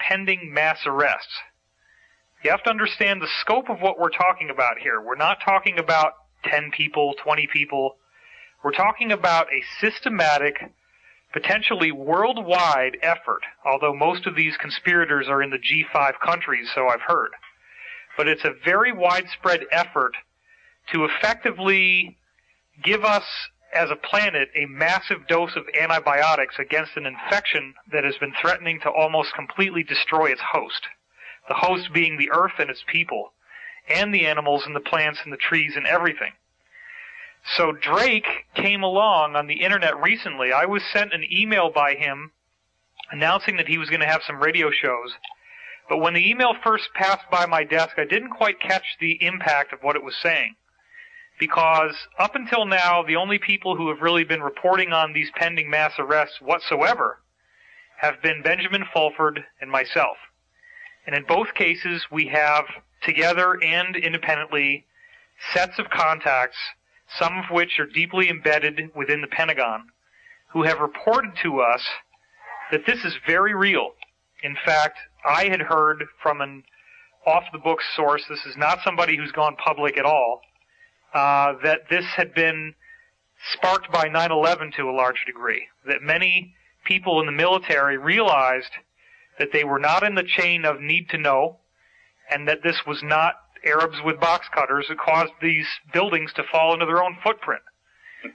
pending mass arrests. You have to understand the scope of what we're talking about here. We're not talking about 10 people, 20 people. We're talking about a systematic, potentially worldwide effort, although most of these conspirators are in the G5 countries, so I've heard. But it's a very widespread effort to effectively give us, as a planet, a massive dose of antibiotics against an infection that has been threatening to almost completely destroy its host. The host being the earth and its people, and the animals and the plants and the trees and everything. So Drake came along on the internet recently. I was sent an email by him announcing that he was going to have some radio shows. But when the email first passed by my desk, I didn't quite catch the impact of what it was saying. Because up until now, the only people who have really been reporting on these pending mass arrests whatsoever have been Benjamin Fulford and myself. And in both cases, we have, together and independently, sets of contacts, some of which are deeply embedded within the Pentagon, who have reported to us that this is very real. In fact, I had heard from an off-the-books source, this is not somebody who's gone public at all, that this had been sparked by 9/11 to a large degree, that many people in the military realized that they were not in the chain of need to know, and that this was not Arabs with box cutters that caused these buildings to fall into their own footprint.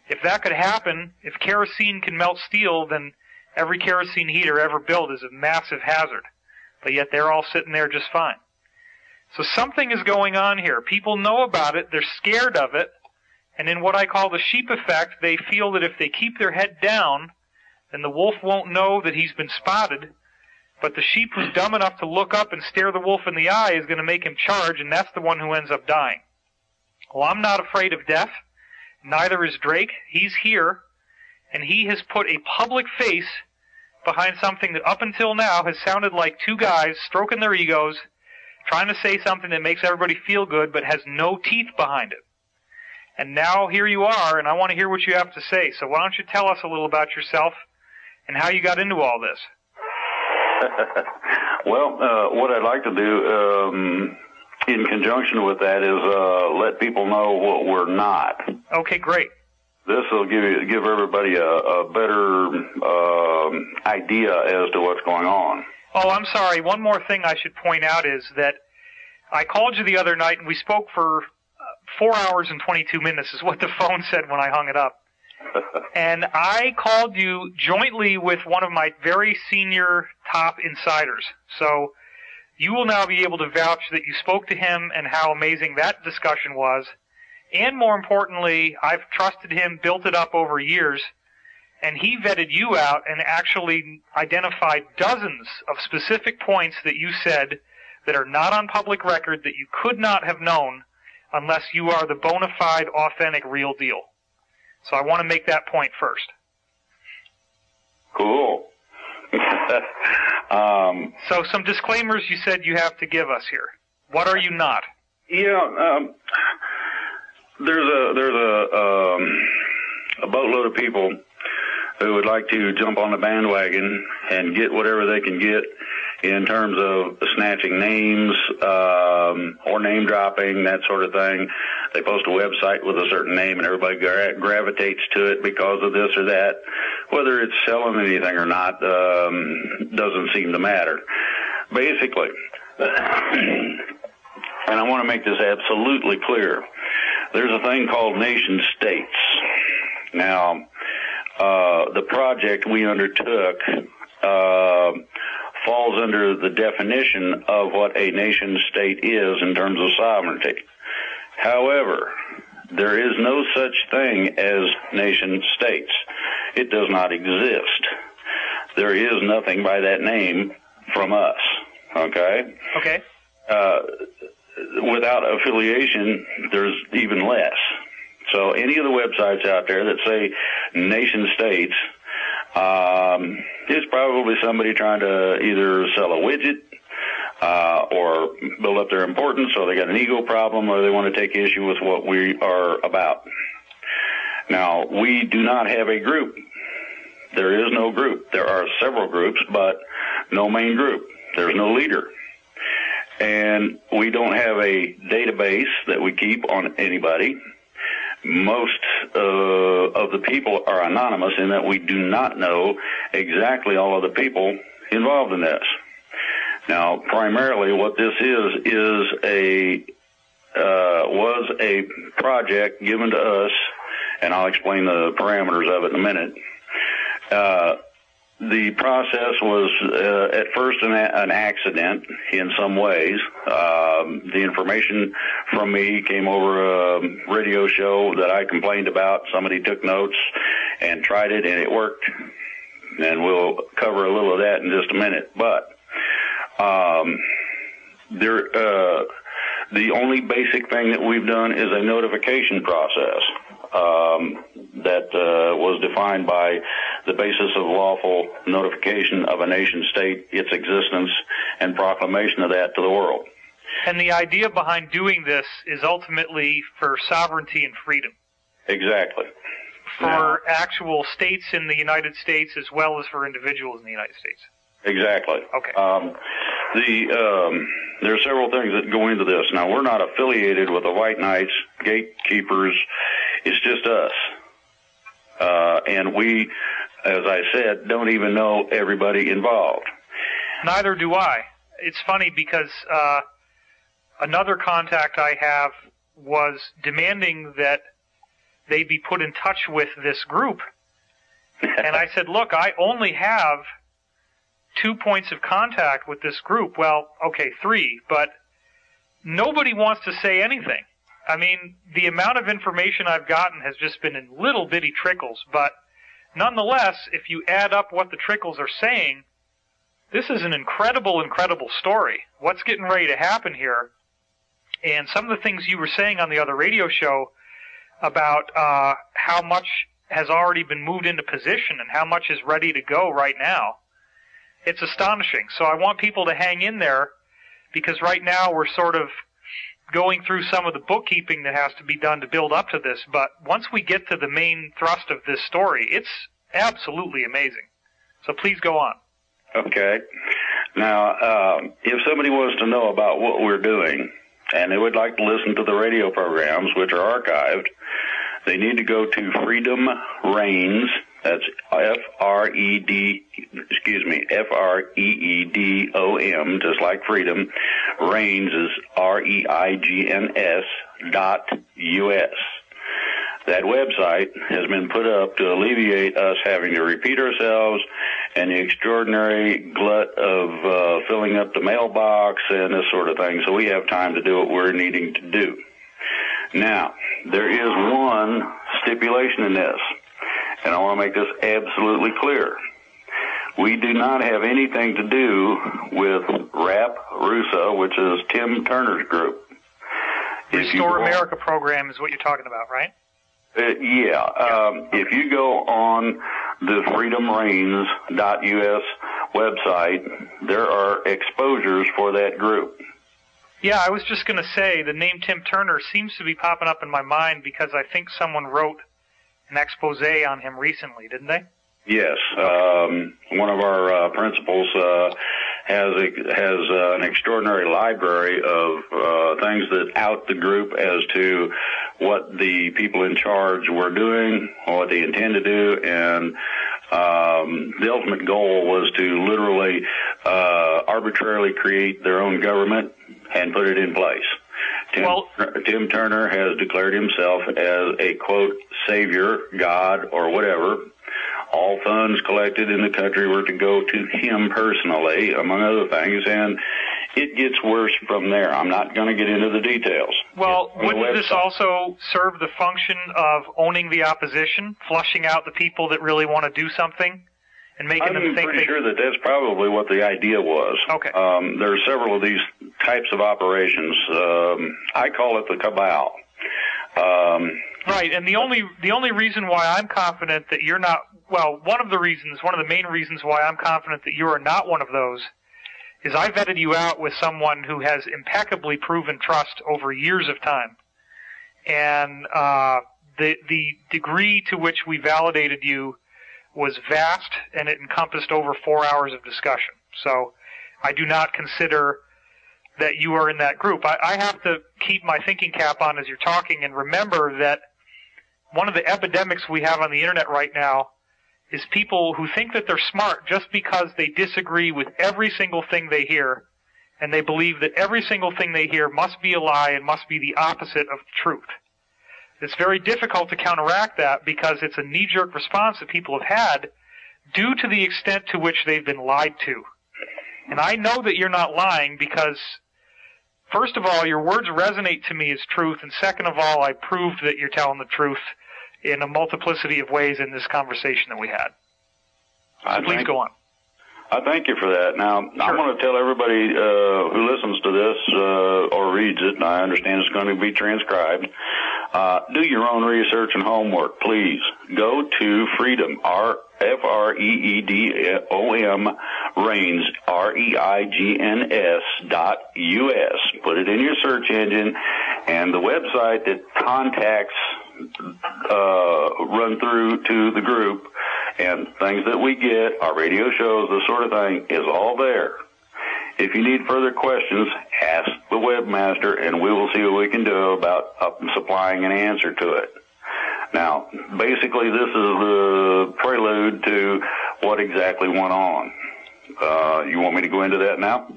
If that could happen, if kerosene can melt steel, then every kerosene heater ever built is a massive hazard. But yet they're all sitting there just fine. So something is going on here. People know about it, they're scared of it, and in what I call the sheep effect, they feel that if they keep their head down, then the wolf won't know that he's been spotted, but the sheep who's dumb enough to look up and stare the wolf in the eye is going to make him charge, and that's the one who ends up dying. Well, I'm not afraid of death. Neither is Drake. He's here, and he has put a public face behind something that up until now has sounded like two guys stroking their egos, trying to say something that makes everybody feel good but has no teeth behind it. And now here you are, and I want to hear what you have to say. So why don't you tell us a little about yourself and how you got into all this? Well, what I'd like to do in conjunction with that is let people know what we're not. Okay, great. This will give everybody a better idea as to what's going on. Oh, I'm sorry. One more thing I should point out is that I called you the other night, and we spoke for 4 hours and 22 minutes is what the phone said when I hung it up. And I called you jointly with one of my very senior top insiders. So you will now be able to vouch that you spoke to him and how amazing that discussion was. And more importantly, I've trusted him, built it up over years, and he vetted you out and actually identified dozens of specific points that you said that are not on public record that you could not have known unless you are the bona fide, authentic, real deal. So I want to make that point first. Cool. So some disclaimers you said you have to give us here. What are you not? Yeah, there's a boatload of people who would like to jump on the bandwagon and get whatever they can get in terms of snatching names or name dropping, that sort of thing. They post a website with a certain name and everybody gravitates to it because of this or that. Whether it's selling anything or not doesn't seem to matter. Basically, and I want to make this absolutely clear, there's a thing called nation states. Now, the project we undertook falls under the definition of what a nation state is in terms of sovereignty. However, there is no such thing as nation states. It does not exist. There is nothing by that name from us, okay? Okay. Without affiliation, there's even less. So any of the websites out there that say nation states is probably somebody trying to either sell a widget or build up their importance, or they got an ego problem, or they want to take issue with what we are about. Now, we do not have a group. There is no group. There are several groups, but no main group. There's no leader. And we don't have a database that we keep on anybody. Most of the people are anonymous in that we do not know exactly all of the people involved in this. Now, primarily what this was a project given to us, and I'll explain the parameters of it in a minute. The process was at first an accident in some ways. The information from me came over a radio show that I complained about. Somebody took notes and tried it, and it worked. And we'll cover a little of that in just a minute. But the only basic thing that we've done is a notification process that was defined by the basis of lawful notification of a nation state, its existence, and proclamation of that to the world. And the idea behind doing this is ultimately for sovereignty and freedom. Exactly. For actual states in the United States as well as for individuals in the United States. Exactly. Okay. There are several things that go into this. Now, we're not affiliated with the White Knights, gatekeepers. It's just us. And we, as I said, don't even know everybody involved. Neither do I. It's funny because another contact I have was demanding that they be put in touch with this group. And I said, look, I only have 2 points of contact with this group. Well, okay, 3, but nobody wants to say anything. I mean, the amount of information I've gotten has just been in little bitty trickles, but nonetheless, if you add up what the trickles are saying, this is an incredible, incredible story. What's getting ready to happen here? And some of the things you were saying on the other radio show about how much has already been moved into position and how much is ready to go right now, it's astonishing. So I want people to hang in there, because right now we're sort of going through some of the bookkeeping that has to be done to build up to this. But once we get to the main thrust of this story, it's absolutely amazing. So please go on. Okay. Now, if somebody wants to know about what we're doing, and they would like to listen to the radio programs, which are archived, they need to go to Freedom Reigns. That's Freeedom, just like freedom. Reigns is REIGNS.US. That website has been put up to alleviate us having to repeat ourselves and the extraordinary glut of filling up the mailbox and this sort of thing, so we have time to do what we're needing to do. Now, there is one stipulation in this, and I want to make this absolutely clear. We do not have anything to do with RAP Rusa, which is Tim Turner's group. Restore America program is what you're talking about, right? If you go on the freedomreigns.us website, there are exposures for that group. Yeah, I was just going to say the name Tim Turner seems to be popping up in my mind because I think someone wrote an expose on him recently, didn't they? Yes. One of our principals has an extraordinary library of things that out the group as to what the people in charge were doing, what they intend to do, and the ultimate goal was to literally arbitrarily create their own government and put it in place. Tim Turner has declared himself as a, quote, savior, God, or whatever. All funds collected in the country were to go to him personally, among other things, and it gets worse from there. I'm not going to get into the details. Well, wouldn't this also serve the function of owning the opposition, flushing out the people that really want to do something, and making them think? I'm pretty sure that that's probably what the idea was. Okay. There are several of these types of operations. I call it the cabal. Right, and the only reason why I'm confident that you're not, well, one of the main reasons why I'm confident that you are not one of those is I vetted you out with someone who has impeccably proven trust over years of time. And the degree to which we validated you was vast, and it encompassed over 4 hours of discussion. So I do not consider that you are in that group. I have to keep my thinking cap on as you're talking and remember that one of the epidemics we have on the internet right now is people who think that they're smart just because they disagree with every single thing they hear, and they believe that every single thing they hear must be a lie and must be the opposite of the truth. It's very difficult to counteract that because it's a knee-jerk response that people have had due to the extent to which they've been lied to. And I know that you're not lying because, first of all, your words resonate to me as truth, and second of all, I proved that you're telling the truth in a multiplicity of ways in this conversation that we had. So please go on. I thank you for that. Now, sure. I'm going to tell everybody who listens to this or reads it, and I understand it's going to be transcribed, do your own research and homework, please. Go to Freedom, FREEDOM, Reigns, REIGNS.US. Put it in your search engine, and the website that contacts run through to the group and things that we get, our radio shows, this sort of thing, is all there. If you need further questions, ask the webmaster, and we will see what we can do about supplying an answer to it. Now, basically, this is the prelude to what exactly went on. You want me to go into that now?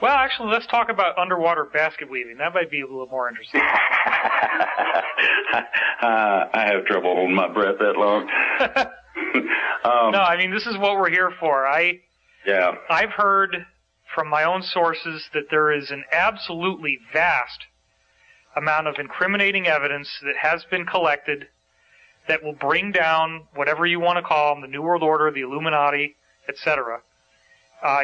Well, actually, let's talk about underwater basket weaving. That might be a little more interesting. I have trouble holding my breath that long. No, I mean, this is what we're here for. I've heard from my own sources that there is an absolutely vast amount of incriminating evidence that has been collected that will bring down whatever you want to call them, the New World Order, the Illuminati, etc.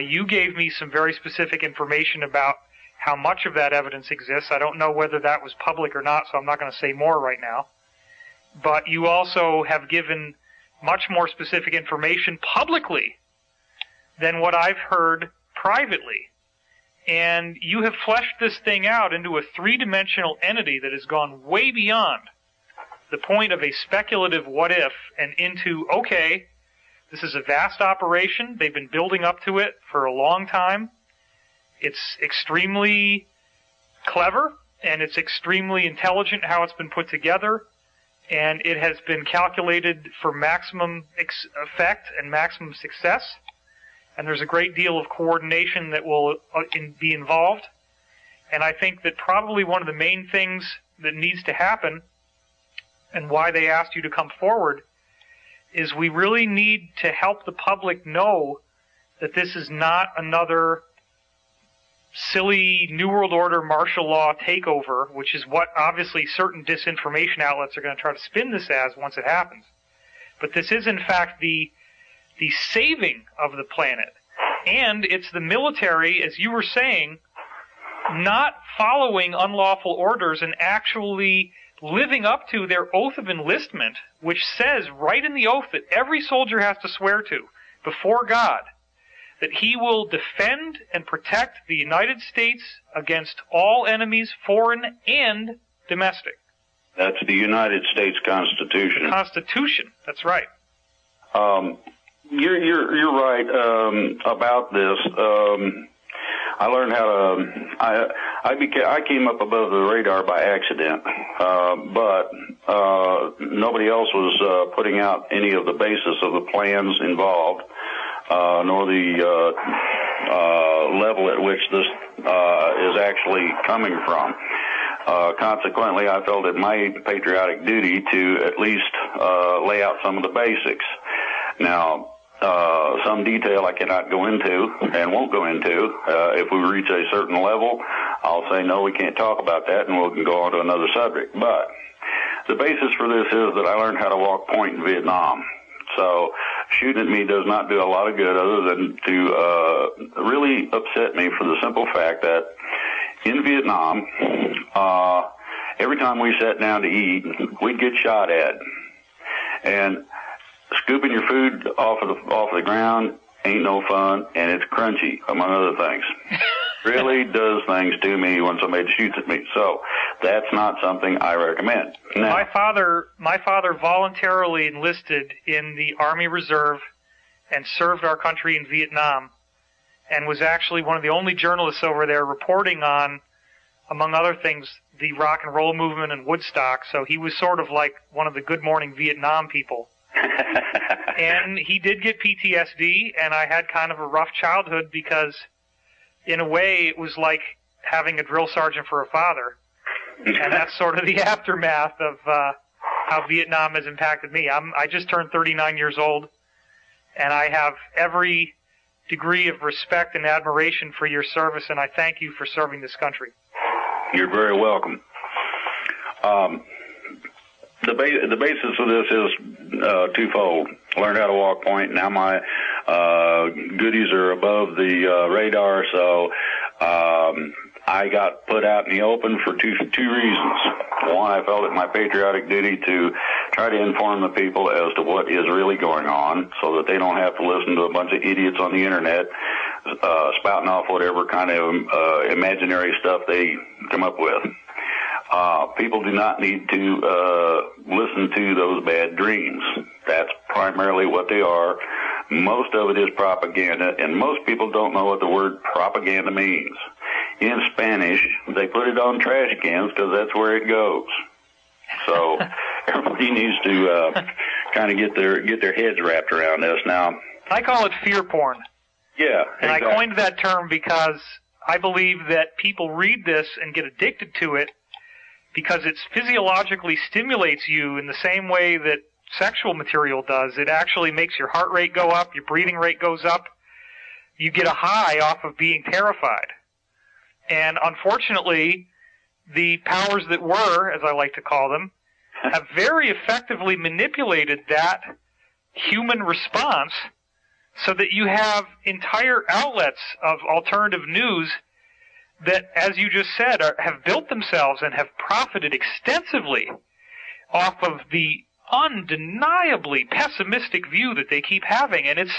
You gave me some very specific information about how much of that evidence exists. I don't know whether that was public or not, so I'm not going to say more right now. But you also have given much more specific information publicly than what I've heard privately. And you have fleshed this thing out into a three-dimensional entity that has gone way beyond the point of a speculative what if and into, okay, this is a vast operation. They've been building up to it for a long time. It's extremely clever, and it's extremely intelligent how it's been put together, and it has been calculated for maximum effect and maximum success, and there's a great deal of coordination that will be involved. And I think that probably one of the main things that needs to happen, and why they asked you to come forward, is we really need to help the public know that this is not another silly New World Order martial law takeover, which is what obviously certain disinformation outlets are going to try to spin this as once it happens. But this is in fact the saving of the planet. And it's the military, as you were saying, not following unlawful orders and actually living up to their oath of enlistment, which says right in the oath that every soldier has to swear to before God that he will defend and protect the United States against all enemies, foreign and domestic. That's the United States Constitution. The Constitution, that's right. You're right about this. I learned how to. I came up above the radar by accident, but nobody else was putting out any of the basis of the plans involved, nor the level at which this is actually coming from. Consequently, I felt it my patriotic duty to at least lay out some of the basics. Now, some detail I cannot go into and won't go into. If we reach a certain level, I'll say, no, we can't talk about that, and we can go on to another subject. But the basis for this is that I learned how to walk point in Vietnam. So shooting at me does not do a lot of good other than to really upset me for the simple fact that in Vietnam, every time we sat down to eat, we'd get shot at. And scooping your food off the ground ain't no fun, and it's crunchy, among other things. Really does things to me when somebody shoots at me. So that's not something I recommend. Now, my father voluntarily enlisted in the Army Reserve and served our country in Vietnam. and was actually one of the only journalists over there reporting on, among other things, the rock and roll movement in Woodstock. So he was sort of like one of the Good Morning Vietnam people. And he did get PTSD, and I had kind of a rough childhood because, in a way, it was like having a drill sergeant for a father. And that's sort of the aftermath of how Vietnam has impacted me. I just turned 39 years old, and I have every degree of respect and admiration for your service, and I thank you for serving this country. You're very welcome. The basis of this is twofold. Learned how to walk point. Now my goodies are above the radar, so I got put out in the open for two reasons. One, I felt it my patriotic duty to try to inform the people as to what is really going on so that they don't have to listen to a bunch of idiots on the internet spouting off whatever kind of imaginary stuff they come up with. People do not need to listen to those bad dreams. That's primarily what they are. Most of it is propaganda, and most people don't know what the word propaganda means. In Spanish, they put it on trash cans because that's where it goes. So everybody needs to kind of get their heads wrapped around this. Now, I call it fear porn. Yeah, and exactly. I coined that term because I believe that people read this and get addicted to it because it physiologically stimulates you in the same way that sexual material does. It actually makes your heart rate go up, your breathing rate goes up. You get a high off of being terrified. And unfortunately, the powers that were, as I like to call them, have very effectively manipulated that human response so that you have entire outlets of alternative news that, as you just said, have built themselves and have profited extensively off of the undeniably pessimistic view that they keep having. And it's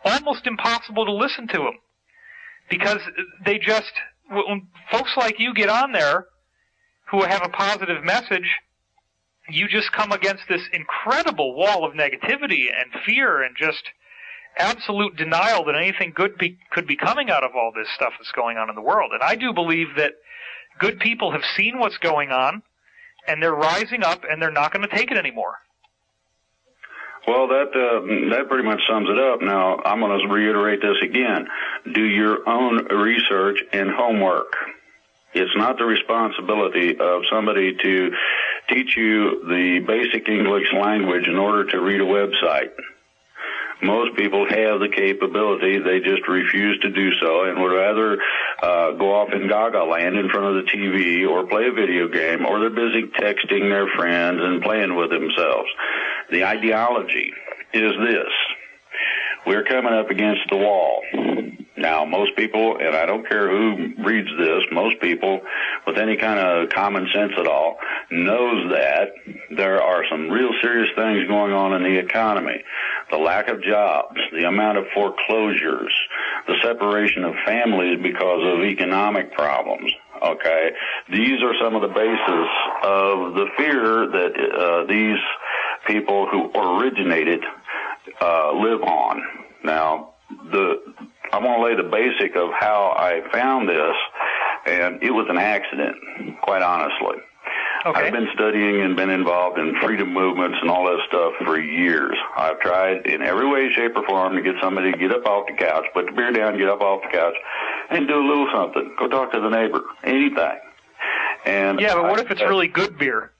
almost impossible to listen to them because they just, when folks like you get on there who have a positive message, you just come against this incredible wall of negativity and fear and just absolute denial that anything good could be coming out of all this stuff that's going on in the world. And I do believe that good people have seen what's going on, and they're rising up, and they're not going to take it anymore. Well, that pretty much sums it up. Now, I'm going to reiterate this again. Do your own research and homework. It's not the responsibility of somebody to teach you the basic English language in order to read a website. Most people have the capability, they just refuse to do so and would rather go off in gaga land in front of the TV or play a video game, or they're busy texting their friends and playing with themselves. The ideology is this. We're coming up against the wall. Now, most people, and I don't care who reads this, most people with any kind of common sense at all knows that there are some real serious things going on in the economy. The lack of jobs, the amount of foreclosures, the separation of families because of economic problems. Okay, these are some of the basis of the fear that these people who originated live on. Now, I want to lay the basic of how I found this, and it was an accident, quite honestly. Okay. I've been studying and been involved in freedom movements and all that stuff for years. I've tried in every way, shape, or form to get somebody to get up off the couch, put the beer down, get up off the couch, and do a little something. Go talk to the neighbor, anything. And yeah, but what if it's really good beer?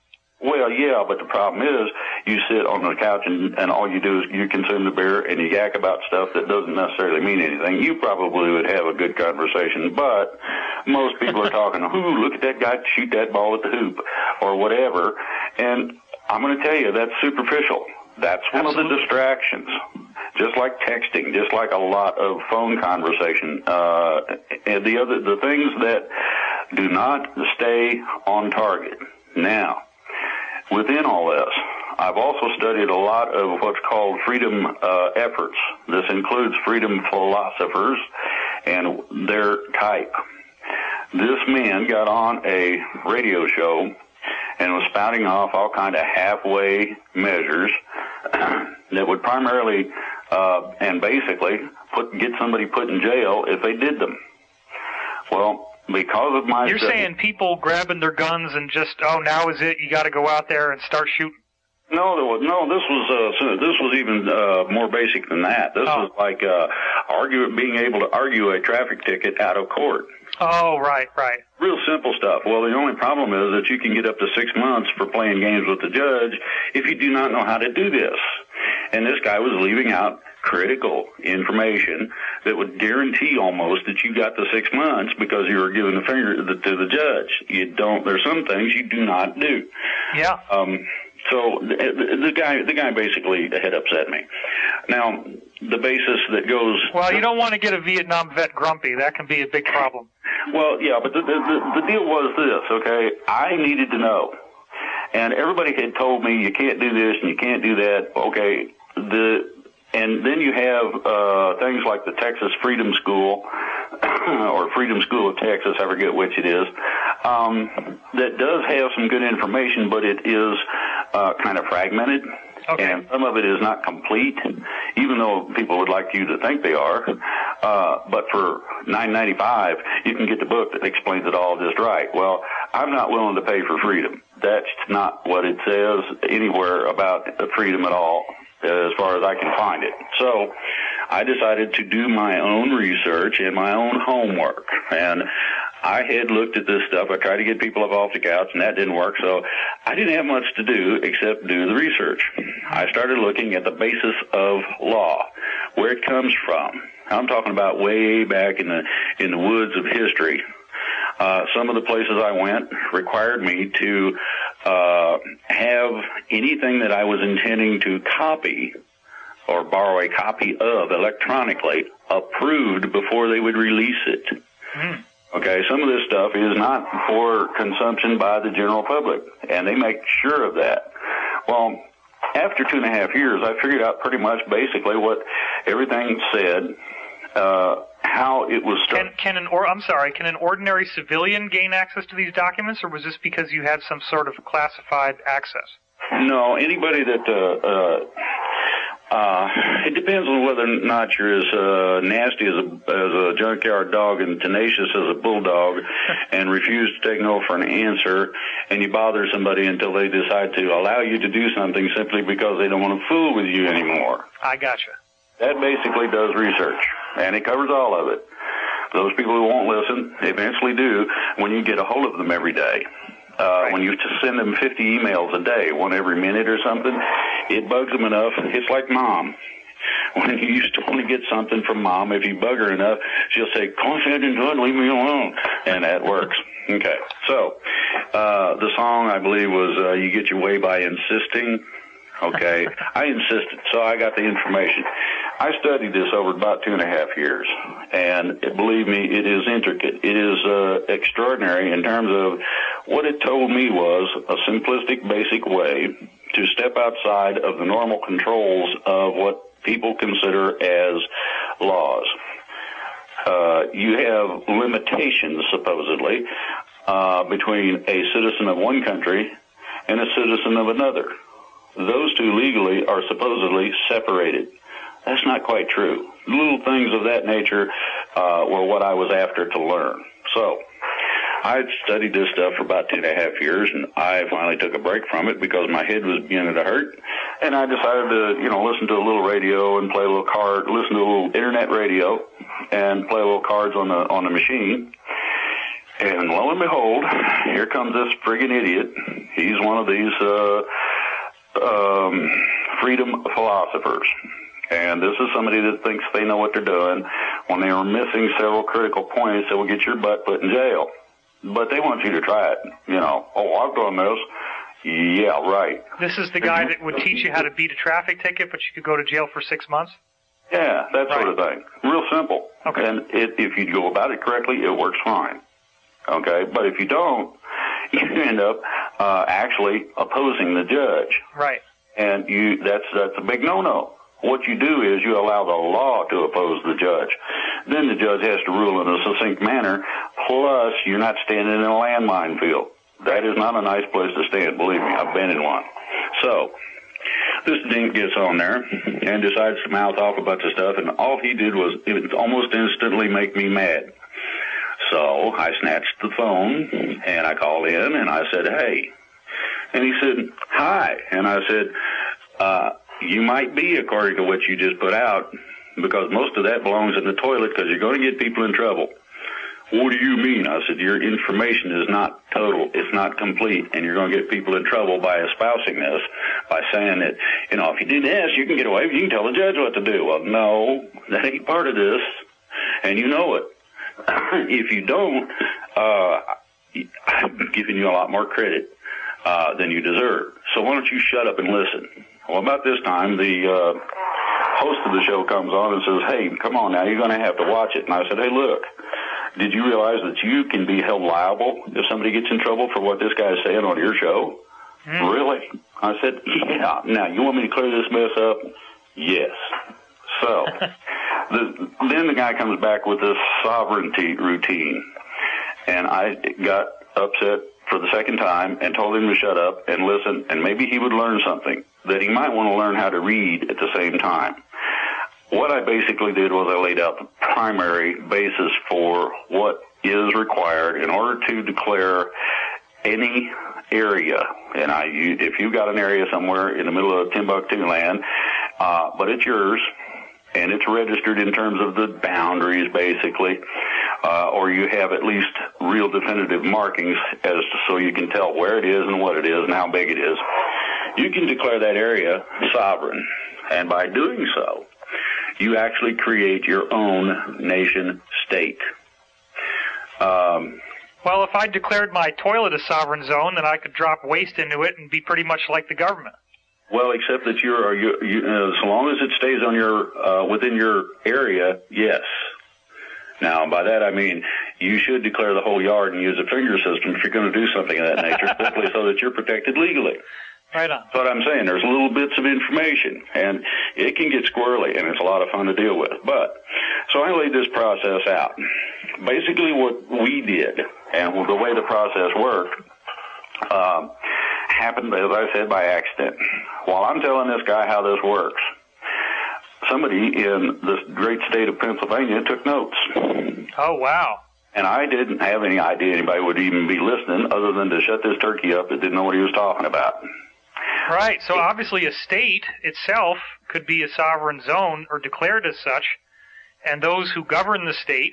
Well, yeah, but the problem is you sit on the couch and all you do is you consume the beer and you yak about stuff that doesn't necessarily mean anything. You probably would have a good conversation, but most people are talking, ooh, look at that guy shoot that ball at the hoop or whatever. And I'm going to tell you, that's superficial. That's one of the distractions. Just like texting, just like a lot of phone conversation. And the things that do not stay on target. Now, within all this, I've also studied a lot of what's called freedom efforts. This includes freedom philosophers and their type. This man got on a radio show and was spouting off all kind of halfway measures that would primarily and basically get somebody put in jail if they did them. Well, because of my You're saying people grabbing their guns and just, now is it, you got to go out there and start shooting? No, this was even more basic than that. This was like being able to argue a traffic ticket out of court. Oh, right. Real simple stuff. Well, the only problem is that you can get up to 6 months for playing games with the judge if you do not know how to do this. And this guy was leaving out critical information that would guarantee almost that you got the 6 months because you were giving the finger to the judge. There's some things you do not do. Yeah. So the guy basically had upset me. Now, the basis that goes... Well, you don't want to get a Vietnam vet grumpy. That can be a big problem. Well, yeah, but the deal was this, okay? I needed to know. And everybody had told me you can't do this and you can't do that, okay? And then you have things like the Texas Freedom School or Freedom School of Texas, I forget which it is, that does have some good information, but it is kind of fragmented. Okay. And some of it is not complete, even though people would like you to think they are. But for $9.95, you can get the book that explains it all just right. Well, I'm not willing to pay for freedom. That's not what it says anywhere about freedom at all, as far as I can find it. So I decided to do my own research and my own homework. And I had looked at this stuff. I tried to get people up off the couch, and that didn't work. So I didn't have much to do except do the research. I started looking at the basis of law, where it comes from. I'm talking about way back in the woods of history. Some of the places I went required me to have anything that I was intending to copy or borrow a copy of electronically approved before they would release it. Mm. Okay, some of this stuff is not for consumption by the general public, and they make sure of that. Well, after 2.5 years, I figured out pretty much basically what everything said, how it was started. Can an ordinary civilian gain access to these documents, or was this because you had some sort of classified access? No, anybody that it depends on whether or not you're as nasty as a junkyard dog and tenacious as a bulldog and refuse to take no for an answer, and you bother somebody until they decide to allow you to do something simply because they don't want to fool with you anymore. I gotcha. That basically does research, and it covers all of it. Those people who won't listen eventually do when you get a hold of them every day. Right. When you just send them 50 emails a day, one every minute or something, it bugs them enough. It's like Mom. When you used to want to get something from Mom, if you bug her enough, she'll say, "Go ahead and do it, leave me alone." And that works. Okay. So, the song, I believe, was You Get Your Way by Insisting. Okay. I insisted, so I got the information. I studied this over about 2.5 years, and believe me, it is intricate. It is extraordinary in terms of what it told me was a simplistic, basic way to step outside of the normal controls of what people consider as laws. You have limitations, supposedly, between a citizen of one country and a citizen of another. Those two legally are supposedly separated. That's not quite true. Little things of that nature were what I was after to learn. So I studied this stuff for about 2.5 years, and I finally took a break from it because my head was beginning to hurt. And I decided to, listen to a little radio and play a little card, listen to a little internet radio and play a little cards on the machine. And lo and behold, here comes this friggin' idiot. He's one of these freedom philosophers. And this is somebody that thinks they know what they're doing. When they are missing several critical points, they will get your butt put in jail. But they want you to try it. I've done this. Yeah, right. This is the guy that would teach you how to beat a traffic ticket, but you could go to jail for 6 months? Yeah, that sort of thing. Real simple. Okay. And if you go about it correctly, it works fine. Okay? But if you don't, you end up actually opposing the judge. Right. And that's a big no-no. What you do is you allow the law to oppose the judge. Then the judge has to rule in a succinct manner, plus you're not standing in a landmine field. That is not a nice place to stand, believe me. I've been in one. So This dink gets on there and decides to mouth off a bunch of stuff, and all he did was it almost instantly make me mad. So I snatched the phone, and I called in, and I said, hey. And he said, hi. And I said, you might be, according to what you just put out, because most of that belongs in the toilet because you're going to get people in trouble. What do you mean? I said, your information is not total. It's not complete, and you're going to get people in trouble by espousing this, by saying that, if you do this, you can get away with it. You can tell the judge what to do. Well, no, that ain't part of this, and you know it. If you don't, I'm giving you a lot more credit than you deserve. So why don't you shut up and listen? Well, about this time, the host of the show comes on and says, hey, come on now, you're going to have to watch it. And I said, hey, look, did you realize that you can be held liable if somebody gets in trouble for what this guy is saying on your show? Really? I said, yeah. Now, you want me to clear this mess up? Yes. So then the guy comes back with this sovereignty routine, and I got upset for the second time and told him to shut up and listen, and maybe he would learn something, that he might want to learn how to read at the same time. What I basically did was I laid out the primary basis for what is required in order to declare any area. And if you've got an area somewhere in the middle of Timbuktu land, but it's yours, and it's registered in terms of the boundaries, basically, or you have at least real definitive markings so you can tell where it is and what it is and how big it is, you can declare that area sovereign. And by doing so, you actually create your own nation state. Well, if I declared my toilet a sovereign zone, then I could drop waste into it and be pretty much like the government. Well, except that you as long as it stays on your within your area, yes. Now, by that I mean you should declare the whole yard and use a finger system if you're going to do something of that nature, simply so that you're protected legally. Right on. That's what I'm saying. There's little bits of information, and it can get squirrely, and it's a lot of fun to deal with. But so I laid this process out. Basically, what we did and the way the process worked happened, as I said, by accident. While I'm telling this guy how this works, somebody in this great state of Pennsylvania took notes. Oh, wow. And I didn't have any idea anybody would even be listening other than to shut this turkey up that didn't know what he was talking about. Right. So obviously a state itself could be a sovereign zone or declared as such, and those who govern the state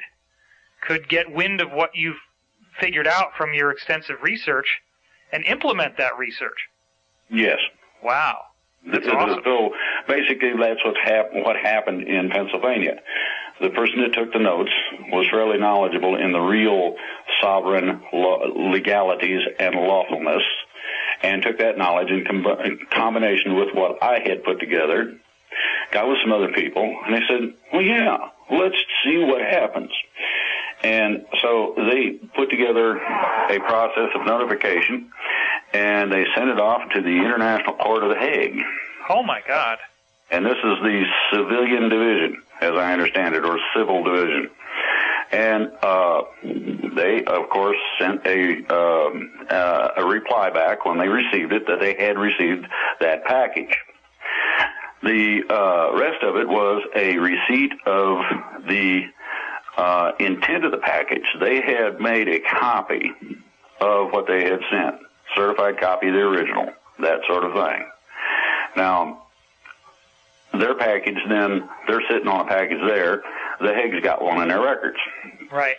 could get wind of what you've figured out from your extensive research and implement that research. Yes. Wow. That's awesome. So basically that's what happened in Pennsylvania. The person that took the notes was fairly knowledgeable in the real sovereign legalities and lawfulness, and took that knowledge in combination with what I had put together, got with some other people, and they said, well, yeah, let's see what happens. And so they put together a process of notification, and they sent it off to the International Court of The Hague. Oh, my God. And this is the civilian division, as I understand it, or civil division. And they, of course, sent a reply back when they received it that they had received that package. The rest of it was a receipt of the intent of the package. They had made a copy of what they had sent, certified copy of the original, that sort of thing. Now, their package, then, they're sitting on a package there. The Hague's got one in their records. Right.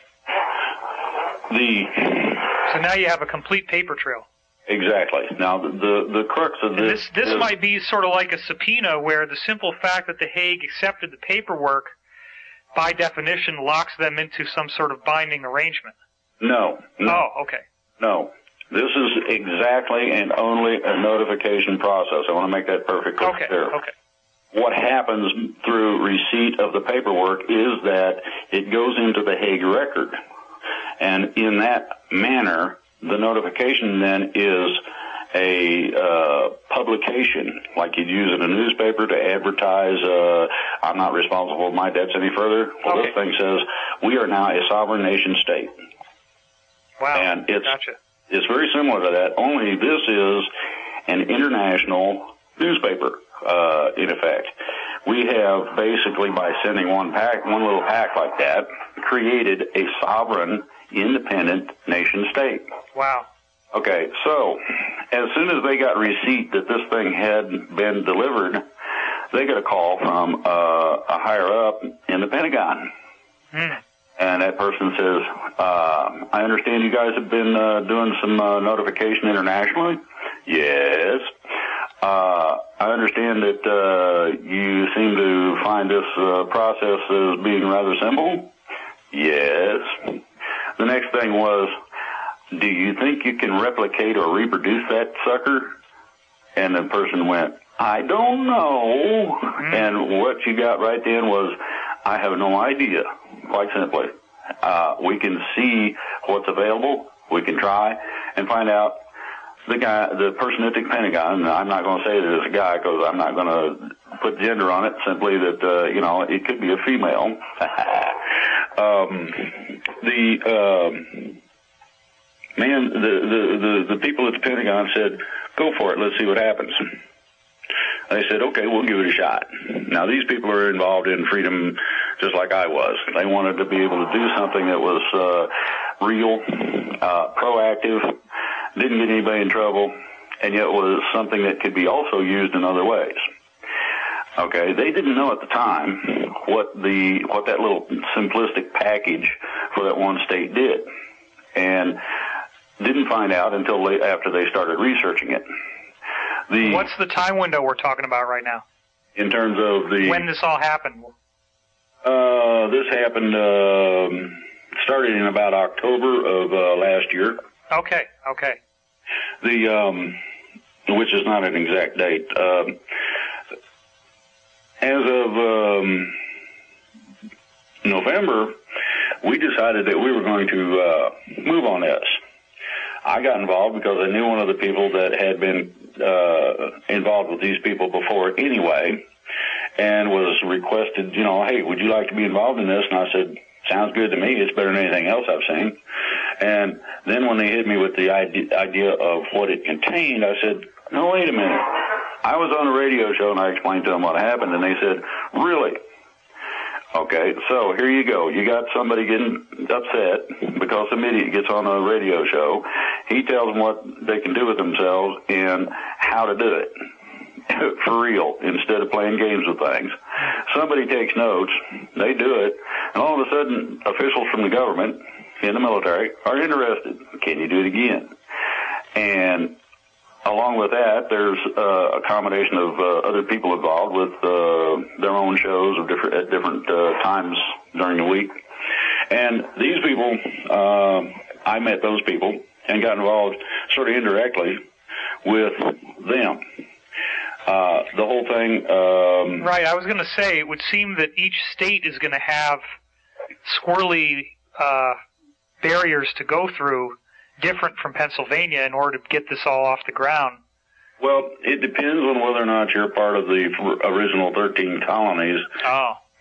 So now you have a complete paper trail. Exactly. Now, the crux of this might be sort of like a subpoena where the simple fact that the Hague accepted the paperwork, by definition, locks them into some sort of binding arrangement. No. Oh, okay. No. This is exactly and only a notification process. I want to make that perfectly clear. Okay. What happens through receipt of the paperwork is that it goes into the Hague record. And in that manner, the notification then is a publication, like you'd use in a newspaper to advertise, I'm not responsible for my debts any further. Well, okay. This thing says, we are now a sovereign nation state. Wow, and gotcha. It's very similar to that, only this is an international newspaper, in effect. We have basically, by sending one little pack like that, created a sovereign, independent nation-state. Wow. Okay, so as soon as they got receipt that this thing had been delivered, they got a call from a higher-up in the Pentagon. And that person says, I understand you guys have been doing some notification internationally? Yes. I understand that you seem to find this process as being rather simple? Yes. The next thing was, do you think you can replicate or reproduce that sucker? And the person went, I don't know. And what you got right then was, I have no idea, quite simply. We can see what's available. We can try and find out. The person at the Pentagon, I'm not going to say that it's a guy because I'm not going to put gender on it, simply that, it could be a female. The people at the Pentagon said, go for it, let's see what happens. They said, okay, we'll give it a shot. Now, these people are involved in freedom just like I was. They wanted to be able to do something that was real, proactive, didn't get anybody in trouble, and yet was something that could be also used in other ways. Okay, they didn't know at the time what that little simplistic package for that one state did, and didn't find out until after they started researching it. What's the time window we're talking about right now? In terms of when this all happened? This happened, started in about October of last year. Okay. Which is not an exact date. As of November, we decided that we were going to move on this. I got involved because I knew one of the people that had been involved with these people before anyway, and was requested, hey, would you like to be involved in this? And I said, sounds good to me. It's better than anything else I've seen. And then when they hit me with the idea of what it contained, I said, no, wait a minute. I was on a radio show and I explained to them what happened, and they said, really? Okay, so here you go. You got somebody getting upset because some idiot gets on a radio show. He tells them what they can do with themselves and how to do it for real instead of playing games with things. Somebody takes notes, they do it, and all of a sudden officials from the government in the military are interested. Can you do it again? And along with that, there's a combination of other people involved with their own shows at different times during the week. And these people, I met those people and got involved sort of indirectly with them. The whole thing... right, I was going to say, it would seem that each state is going to have squirrely barriers to go through, different from Pennsylvania, in order to get this all off the ground. Well, it depends on whether or not you're part of the original 13 colonies,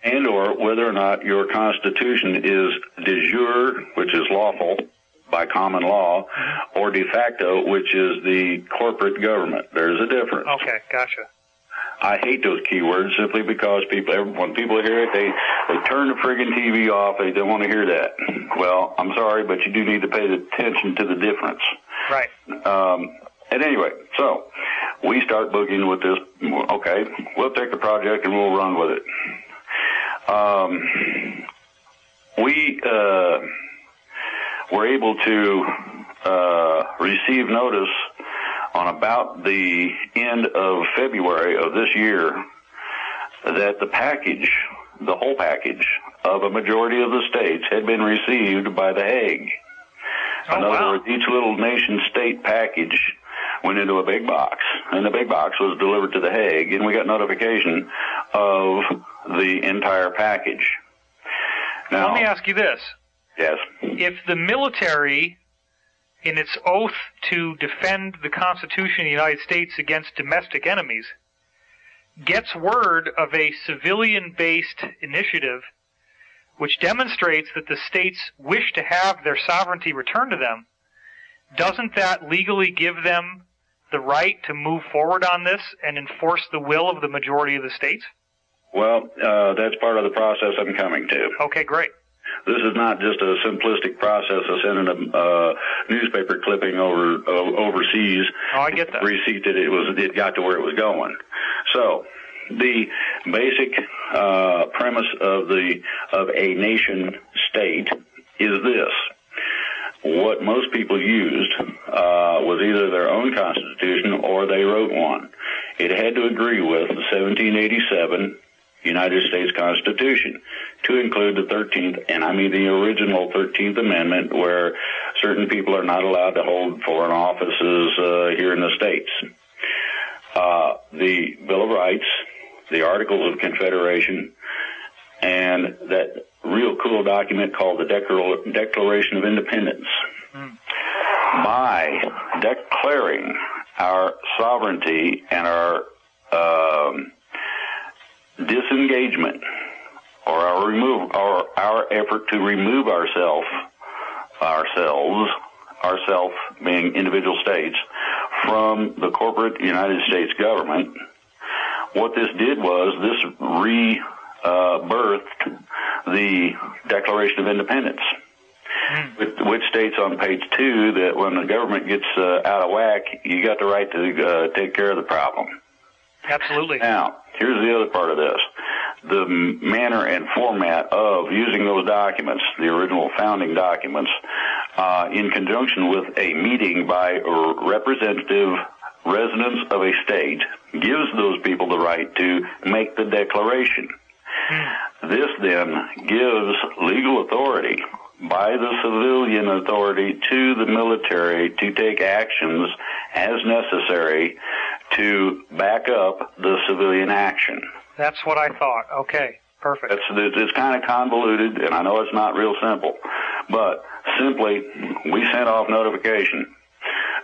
and or whether or not your constitution is de jure, which is lawful by common law, or de facto, which is the corporate government. There's a difference. Okay, gotcha. I hate those keywords simply because when people hear it, they turn the friggin' TV off. They don't want to hear that. Well, I'm sorry, but you do need to pay attention to the difference. Right. At any rate, so we start boogieing with this. Okay, we'll take the project and we'll run with it. We were able to receive notice on about the end of February of this year that the whole package of a majority of the states had been received by The Hague. In other words, each little nation-state package went into a big box, and the big box was delivered to The Hague, and we got notification of the entire package. Now, let me ask you this. Yes. If the military, in its oath to defend the Constitution of the United States against domestic enemies, gets word of a civilian-based initiative which demonstrates that the states wish to have their sovereignty returned to them, doesn't that legally give them the right to move forward on this and enforce the will of the majority of the states? Well, that's part of the process I'm coming to. Okay, great. This is not just a simplistic process of sending a newspaper clipping overseas. Oh, I get that. Receipt that it got to where it was going. So the basic premise of a nation state is this. What most people used was either their own constitution or they wrote one. It had to agree with the 1787 United States Constitution to include the 13th, and I mean the original 13th Amendment, where certain people are not allowed to hold foreign offices here in the States. The Bill of Rights, the Articles of Confederation, and that real cool document called the Declaration of Independence. By declaring our sovereignty and our disengagement or our effort to remove ourselves being individual states, from the corporate United States government, what this did was this rebirthed the Declaration of Independence, which states on page 2 that when the government gets out of whack, you got the right to take care of the problem. Absolutely. Now, here's the other part of this. The manner and format of using those documents, the original founding documents, in conjunction with a meeting by representative residents of a state, gives those people the right to make the declaration. This then gives legal authority by the civilian authority to the military to take actions as necessary to back up the civilian action. That's what I thought. Okay, perfect. It's kind of convoluted, and I know it's not real simple, but simply, we sent off notification.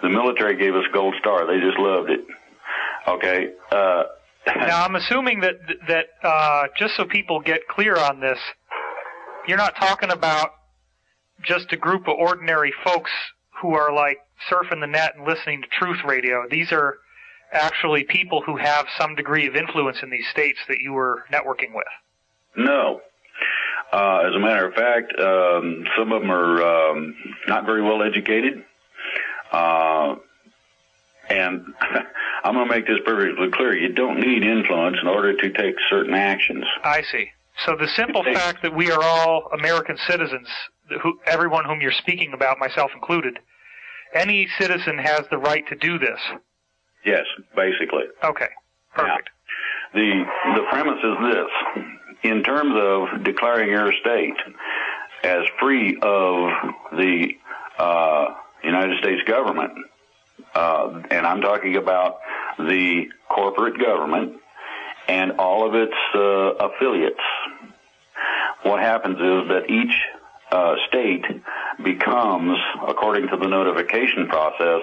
The military gave us gold star. They just loved it. Okay. Now, I'm assuming that just so people get clear on this, you're not talking about just a group of ordinary folks who are like surfing the net and listening to truth radio. These are actually people who have some degree of influence in these states that you were networking with. No. As a matter of fact, some of them are not very well educated. And I'm going to make this perfectly clear. You don't need influence in order to take certain actions. I see. So the simple fact that we are all American citizens, everyone whom you're speaking about, myself included, any citizen has the right to do this. Yes, basically. Okay, perfect. Now, the premise is this. In terms of declaring your state as free of the United States government, and I'm talking about the corporate government and all of its affiliates, what happens is that each state becomes, according to the notification process,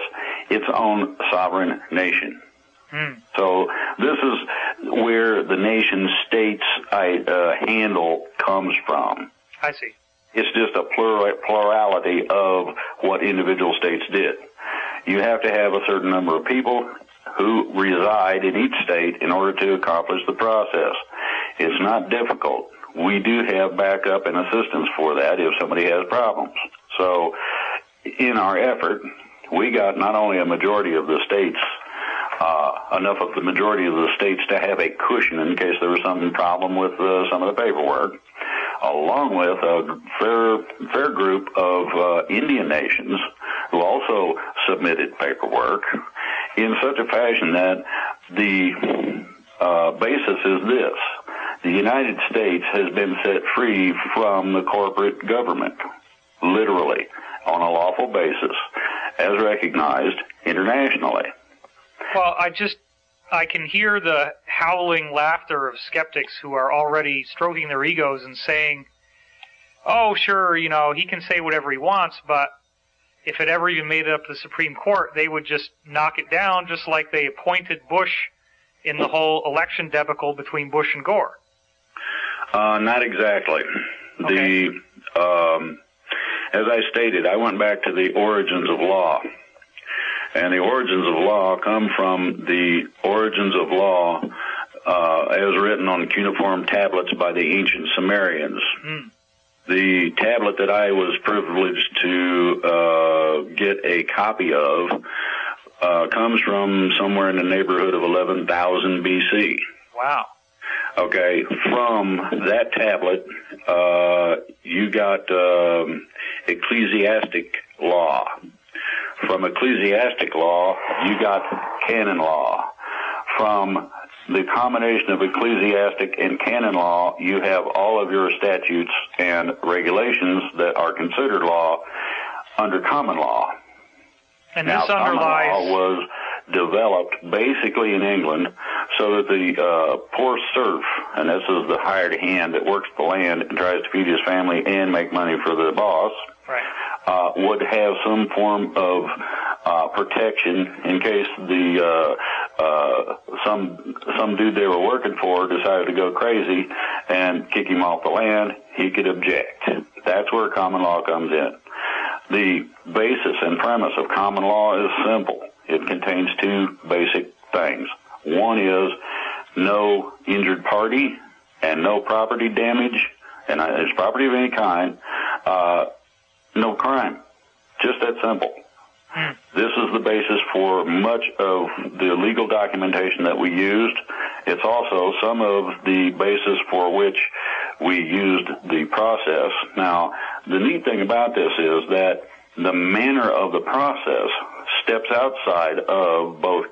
its own sovereign nation. So this is where the nation states handle comes from. I see. It's just a plurality of what individual states did. You have to have a certain number of people who reside in each state in order to accomplish the process. It's not difficult. We do have backup and assistance for that if somebody has problems. So in our effort, we got not only a majority of the states, enough of the majority of the states to have a cushion in case there was some problem with some of the paperwork, along with a fair group of Indian nations who also submitted paperwork in such a fashion that the basis is this. The United States has been set free from the corporate government, literally, on a lawful basis, as recognized internationally. Well, I can hear the howling laughter of skeptics who are already stroking their egos and saying, oh, sure, he can say whatever he wants, but if it ever even made it up to the Supreme Court, they would just knock it down just like they appointed Bush in the whole election debacle between Bush and Gore. Not exactly. Okay. As I stated, I went back to the origins of law. And the origins of law come from the origins of law as written on cuneiform tablets by the ancient Sumerians. The tablet that I was privileged to get a copy of comes from somewhere in the neighborhood of 11,000 BC. Wow. Okay, from that tablet, you got ecclesiastic law. From ecclesiastic law, you got canon law. From the combination of ecclesiastic and canon law, you have all of your statutes and regulations that are considered law under common law. And now, this underlies... common law was developed basically in England so that the poor serf, and this is the hired hand that works the land and tries to feed his family and make money for the boss, right, would have some form of protection in case the some dude they were working for decided to go crazy and kick him off the land. He could object. That's where common law comes in. The basis and premise of common law is simple. It contains two basic things. One is no injured party and no property damage, and it's property of any kind, no crime. Just that simple. This is the basis for much of the legal documentation that we used. It's also some of the basis for which we used the process. Now, the neat thing about this is that the manner of the process steps outside of both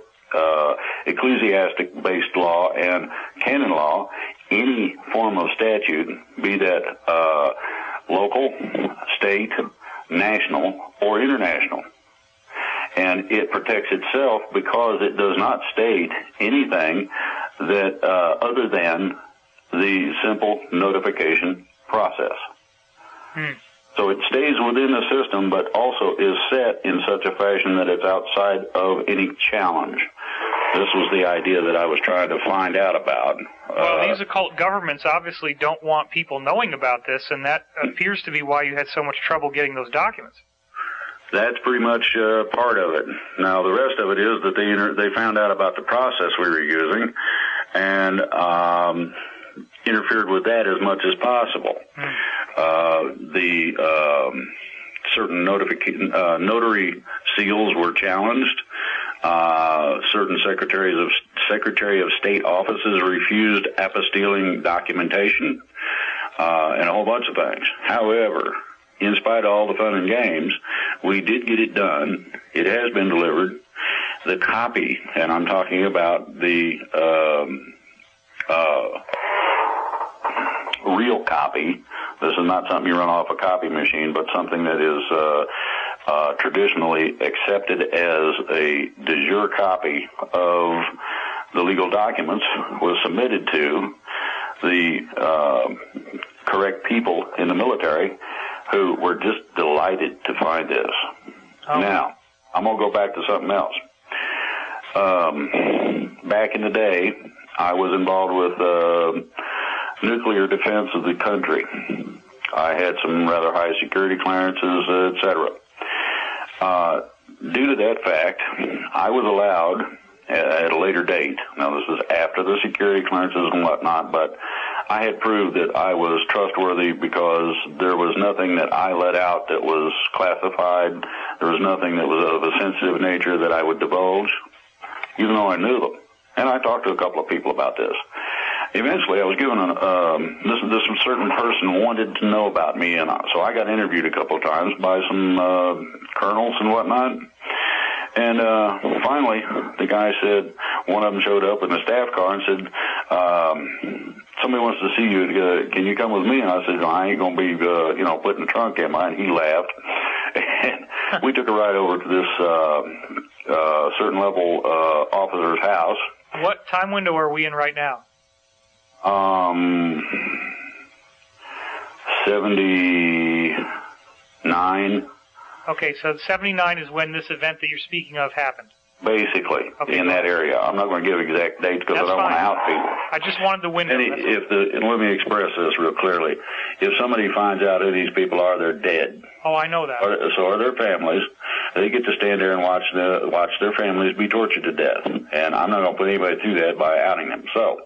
ecclesiastic-based law and canon law. Any form of statute, be that local, state, national, or international. And it protects itself because it does not state anything that other than the simple notification process. So it stays within the system, but also is set in such a fashion that it's outside of any challenge. This was the idea that I was trying to find out about. Well, these occult governments obviously don't want people knowing about this, and that appears to be why you had so much trouble getting those documents. That's pretty much part of it. Now, the rest of it is that they found out about the process we were using and interfered with that as much as possible. Certain notary seals were challenged. Certain Secretary of State offices refused apostilling documentation, and a whole bunch of things. However, in spite of all the fun and games, we did get it done. It has been delivered. The copy, and I'm talking about the real copy. This is not something you run off a copy machine, but something that is traditionally accepted as a de jure copy of the legal documents, was submitted to the correct people in the military, who were just delighted to find this. Now, I'm going to go back to something else. Back in the day, I was involved with nuclear defense of the country. I had some rather high security clearances, etc. Due to that fact, I was allowed at a later date, now this is after the security clearances and whatnot, but I had proved that I was trustworthy because there was nothing that I let out that was classified. There was nothing that was of a sensitive nature that I would divulge, even though I knew them. And I talked to a couple of people about this. Eventually, I was given this certain person wanted to know about me, and so I got interviewed a couple of times by some colonels and whatnot. And finally, the guy said, one of them showed up in the staff car and said, somebody wants to see you. Can you come with me? And I said, no, I ain't going to be, put in the trunk, am I? And he laughed. And we took a ride over to this certain level officer's house. What time window are we in right now? 79. Okay, so 79 is when this event that you're speaking of happened. Basically, okay, in that area. I'm not going to give exact dates because I don't want to out people. I just wanted the window. And let me express this real clearly. If somebody finds out who these people are, they're dead. Oh, I know that. So are their families. they get to stand there and watch their families be tortured to death. And I'm not going to put anybody through that by outing them. So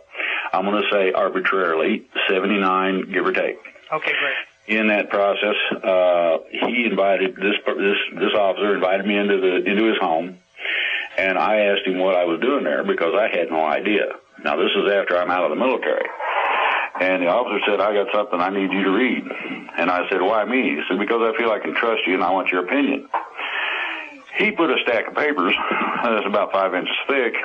I'm going to say arbitrarily 79, give or take. Okay, great. In that process, he invited this officer invited me into his home, and I asked him what I was doing there because I had no idea. Now this is after I'm out of the military. And the officer said, I got something I need you to read. And I said, why me? He said, because I feel I can trust you and I want your opinion. He put a stack of papers that's about 5 inches thick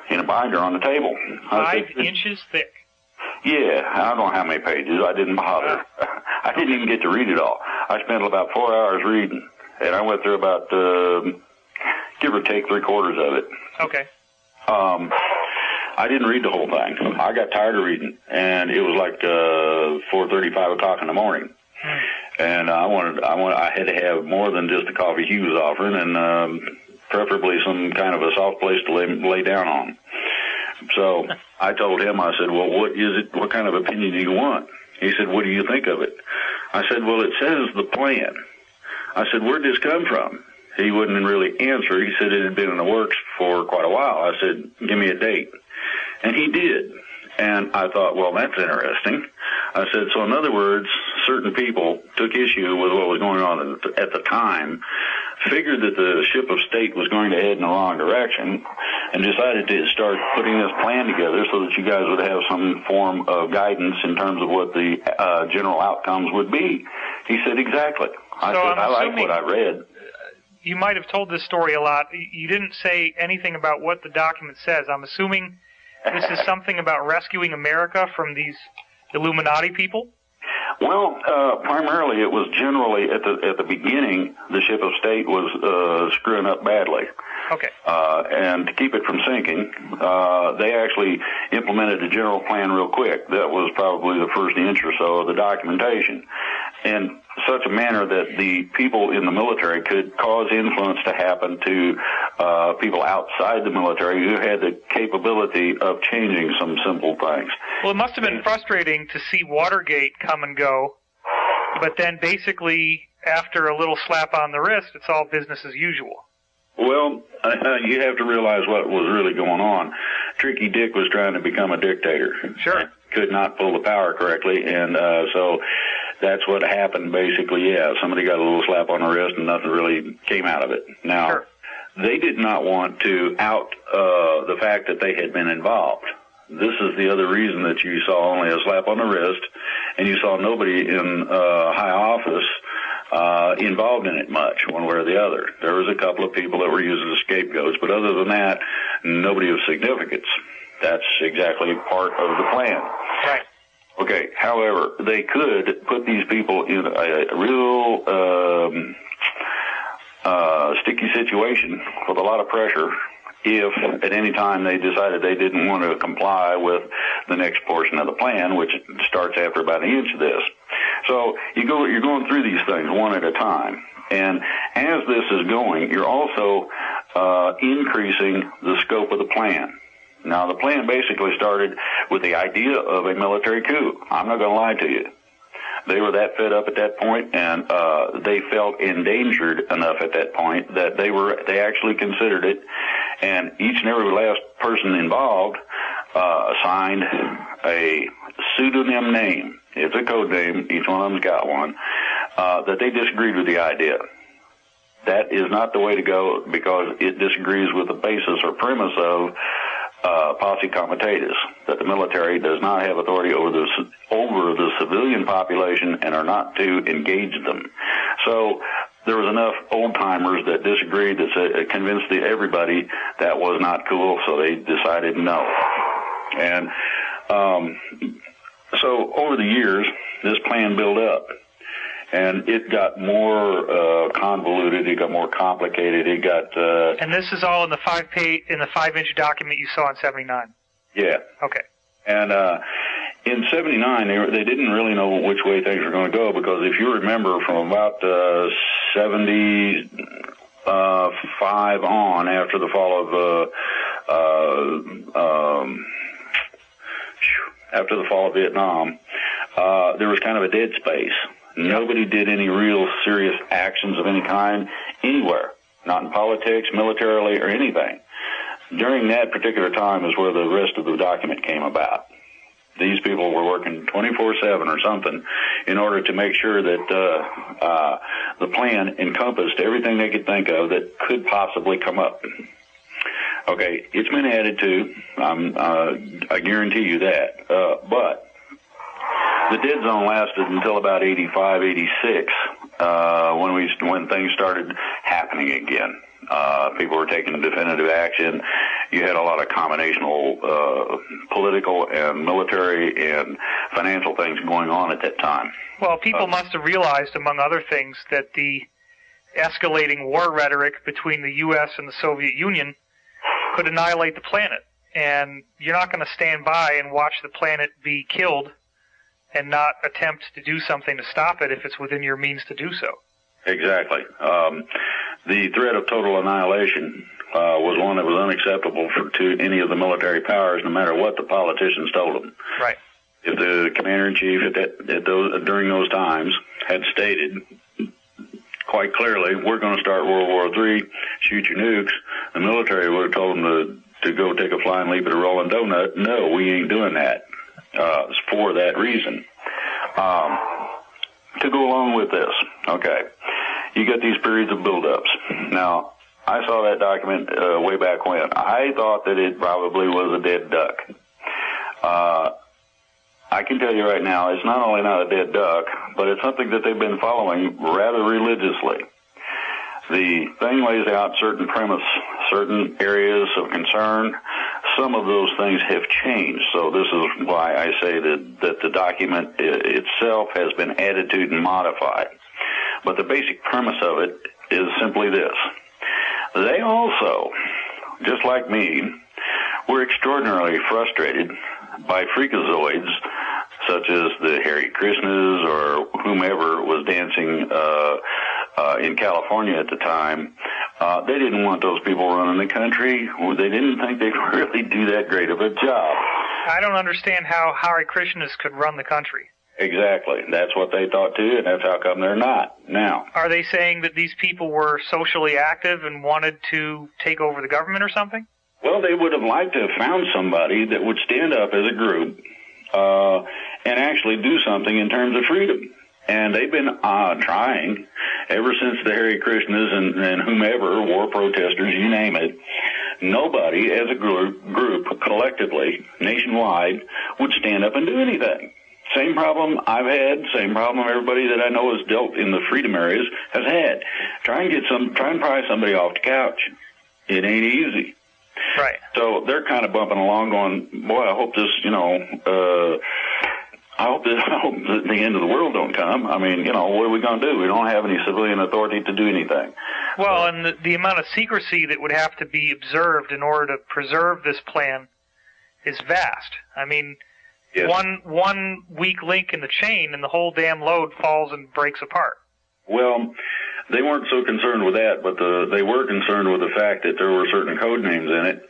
in a binder on the table. 5 inches thick? Yeah, I don't know how many pages. I didn't bother. I didn't even get to read it all. I spent about 4 hours reading, and I went through about, give or take, 3/4 of it. Okay. I didn't read the whole thing. I got tired of reading, and it was like 4:30, 5 o'clock in the morning. And I had to have more than just the coffee he was offering, and preferably some kind of a soft place to lay down on. So I told him, I said, well, what is it? What kind of opinion do you want? He said, what do you think of it? I said, well, it says the plan. I said, where'd this come from? He wouldn't really answer. He said it had been in the works for quite a while. I said, give me a date. And he did. And I thought, well, that's interesting. I said, so in other words, certain people took issue with what was going on at the time, figured that the ship of state was going to head in the wrong direction, and decided to start putting this plan together so that you guys would have some form of guidance in terms of what the general outcomes would be. He said, exactly. I said, I like what I read. You might have told this story a lot. You didn't say anything about what the document says. I'm assuming this is something about rescuing America from these Illuminati people? Well, primarily it was generally at the beginning, the ship of state was screwing up badly. Okay. And to keep it from sinking, they actually implemented a general plan real quick. That was probably the first inch or so of the documentation. In such a manner that the people in the military could cause influence to happen to people outside the military who had the capability of changing some simple things. Well, it must have been frustrating to see Watergate come and go, but then basically after a little slap on the wrist, it's all business as usual. Well, you have to realize what was really going on. Tricky Dick was trying to become a dictator. Sure. Could not pull the power correctly, and so that's what happened, basically. Yeah, somebody got a little slap on the wrist, and nothing really came out of it. Now, sure. They did not want to out the fact that they had been involved. This is the other reason that you saw only a slap on the wrist, and you saw nobody in high office involved in it much, one way or the other. There was a couple of people that were used as scapegoats, but other than that, nobody of significance. That's exactly part of the plan. Right. Okay, however, they could put these people in a real sticky situation with a lot of pressure if at any time they decided they didn't want to comply with the next portion of the plan, which starts after about an inch of this. So you're going through these things one at a time. And as this is going, you're also increasing the scope of the plan. Now, the plan basically started with the idea of a military coup. I'm not going to lie to you. They were that fed up at that point, and they felt endangered enough at that point that they actually considered it, and each and every last person involved signed a pseudonym name. It's a code name. Each one of them's got one. That they disagreed with the idea. That is not the way to go because it disagrees with the basis or premise of posse comitatus, that the military does not have authority over the civilian population and are not to engage them. So there was enough old-timers that disagreed that convinced everybody that was not cool, so they decided no. And so over the years, this plan built up. And it got more convoluted. It got more complicated. It got. And this is all in the 5-inch document you saw in '79. Yeah. Okay. And in '79, they didn't really know which way things were going to go because if you remember, from about '75 on, after the fall of Vietnam, there was kind of a dead space. Nobody did any real serious actions of any kind anywhere, not in politics, militarily, or anything. During that particular time is where the rest of the document came about. These people were working 24/7 or something in order to make sure that the plan encompassed everything they could think of that could possibly come up. Okay, it's been added to, I guarantee you that, but the dead zone lasted until about 85, 86, when things started happening again. People were taking definitive action. You had a lot of combinational political and military and financial things going on at that time. Well, people must have realized, among other things, that the escalating war rhetoric between the U.S. and the Soviet Union could annihilate the planet. And you're not going to stand by and watch the planet be killed and not attempt to do something to stop it if it's within your means to do so. Exactly. The threat of total annihilation was one that was unacceptable to any of the military powers, no matter what the politicians told them. Right. If the commander-in-chief during those times had stated quite clearly, we're going to start World War III, shoot your nukes, the military would have told them to go take a flying leap at a rolling donut. No, we ain't doing that. It's for that reason. To go along with this, okay, you got these periods of buildups. Now, I saw that document way back when. I thought that it probably was a dead duck. I can tell you right now, it's not only not a dead duck, but it's something that they've been following rather religiously. The thing lays out certain premise, certain areas of concern. Some of those things have changed, so this is why I say that the document itself has been added to and modified. But the basic premise of it is simply this. They also, just like me, were extraordinarily frustrated by freakazoids such as the Hare Krishnas or whomever was dancing in California at the time. They didn't want those people running the country. They didn't think they could really do that great of a job. I don't understand how Hare Krishnas could run the country. Exactly. That's what they thought too, and that's how come they're not now. Are they saying that these people were socially active and wanted to take over the government or something? Well, they would have liked to have found somebody that would stand up as a group and actually do something in terms of freedom. And they've been trying ever since the Hare Krishnas and whomever, war protesters, you name it. Nobody as a group collectively, nationwide, would stand up and do anything. Same problem I've had, same problem everybody that I know has dealt in the freedom areas has had. Try and pry somebody off the couch. It ain't easy. Right. So they're kind of bumping along going, boy, I hope this, I hope that the end of the world don't come. I mean, what are we going to do? We don't have any civilian authority to do anything. Well, and the amount of secrecy that would have to be observed in order to preserve this plan is vast. I mean, yes. One weak link in the chain and the whole damn load falls and breaks apart. Well, they weren't so concerned with that, but they were concerned with the fact that there were certain code names in it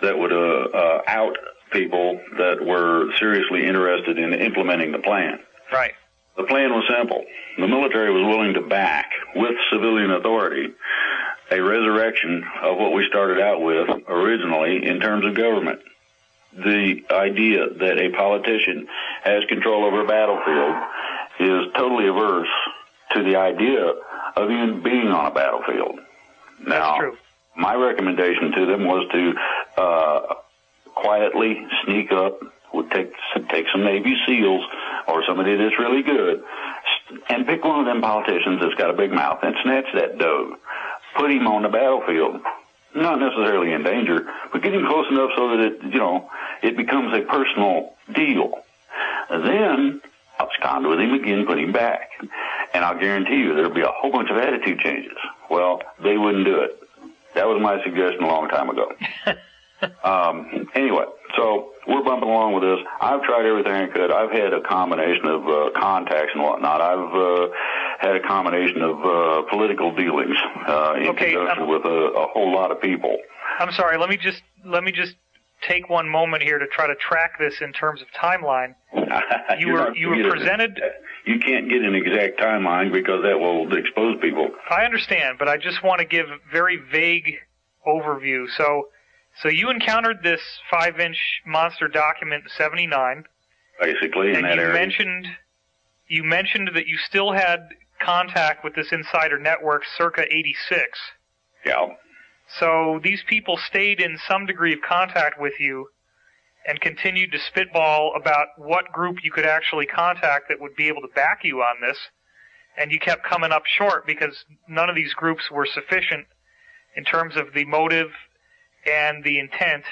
that would out people that were seriously interested in implementing the plan. Right. The plan was simple. The military was willing to back, with civilian authority, a resurrection of what we started out with originally in terms of government. The idea that a politician has control over a battlefield is totally averse to the idea of even being on a battlefield. Now, that's true. My recommendation to them was to quietly sneak up, would take some Navy SEALs or somebody that's really good, and pick one of them politicians that's got a big mouth and snatch that dough. Put him on the battlefield, not necessarily in danger, but get him close enough so that it becomes a personal deal. And then abscond with him again, put him back, and I'll guarantee you there'll be a whole bunch of attitude changes. Well, they wouldn't do it. That was my suggestion a long time ago. Anyway, so we're bumping along with this. I've tried everything I could. I've had a combination of contacts and whatnot. I've had a combination of political dealings in conjunction with a whole lot of people. I'm sorry. Let me just take one moment here to try to track this in terms of timeline. You were presented. you can't get an exact timeline because that will expose people. I understand, but I just want to give a very vague overview. So you encountered this 5-inch monster document in 79. Basically, in that area. You mentioned that you still had contact with this insider network circa 86. Yeah. So these people stayed in some degree of contact with you and continued to spitball about what group you could actually contact that would be able to back you on this, and you kept coming up short because none of these groups were sufficient in terms of the motive and the intent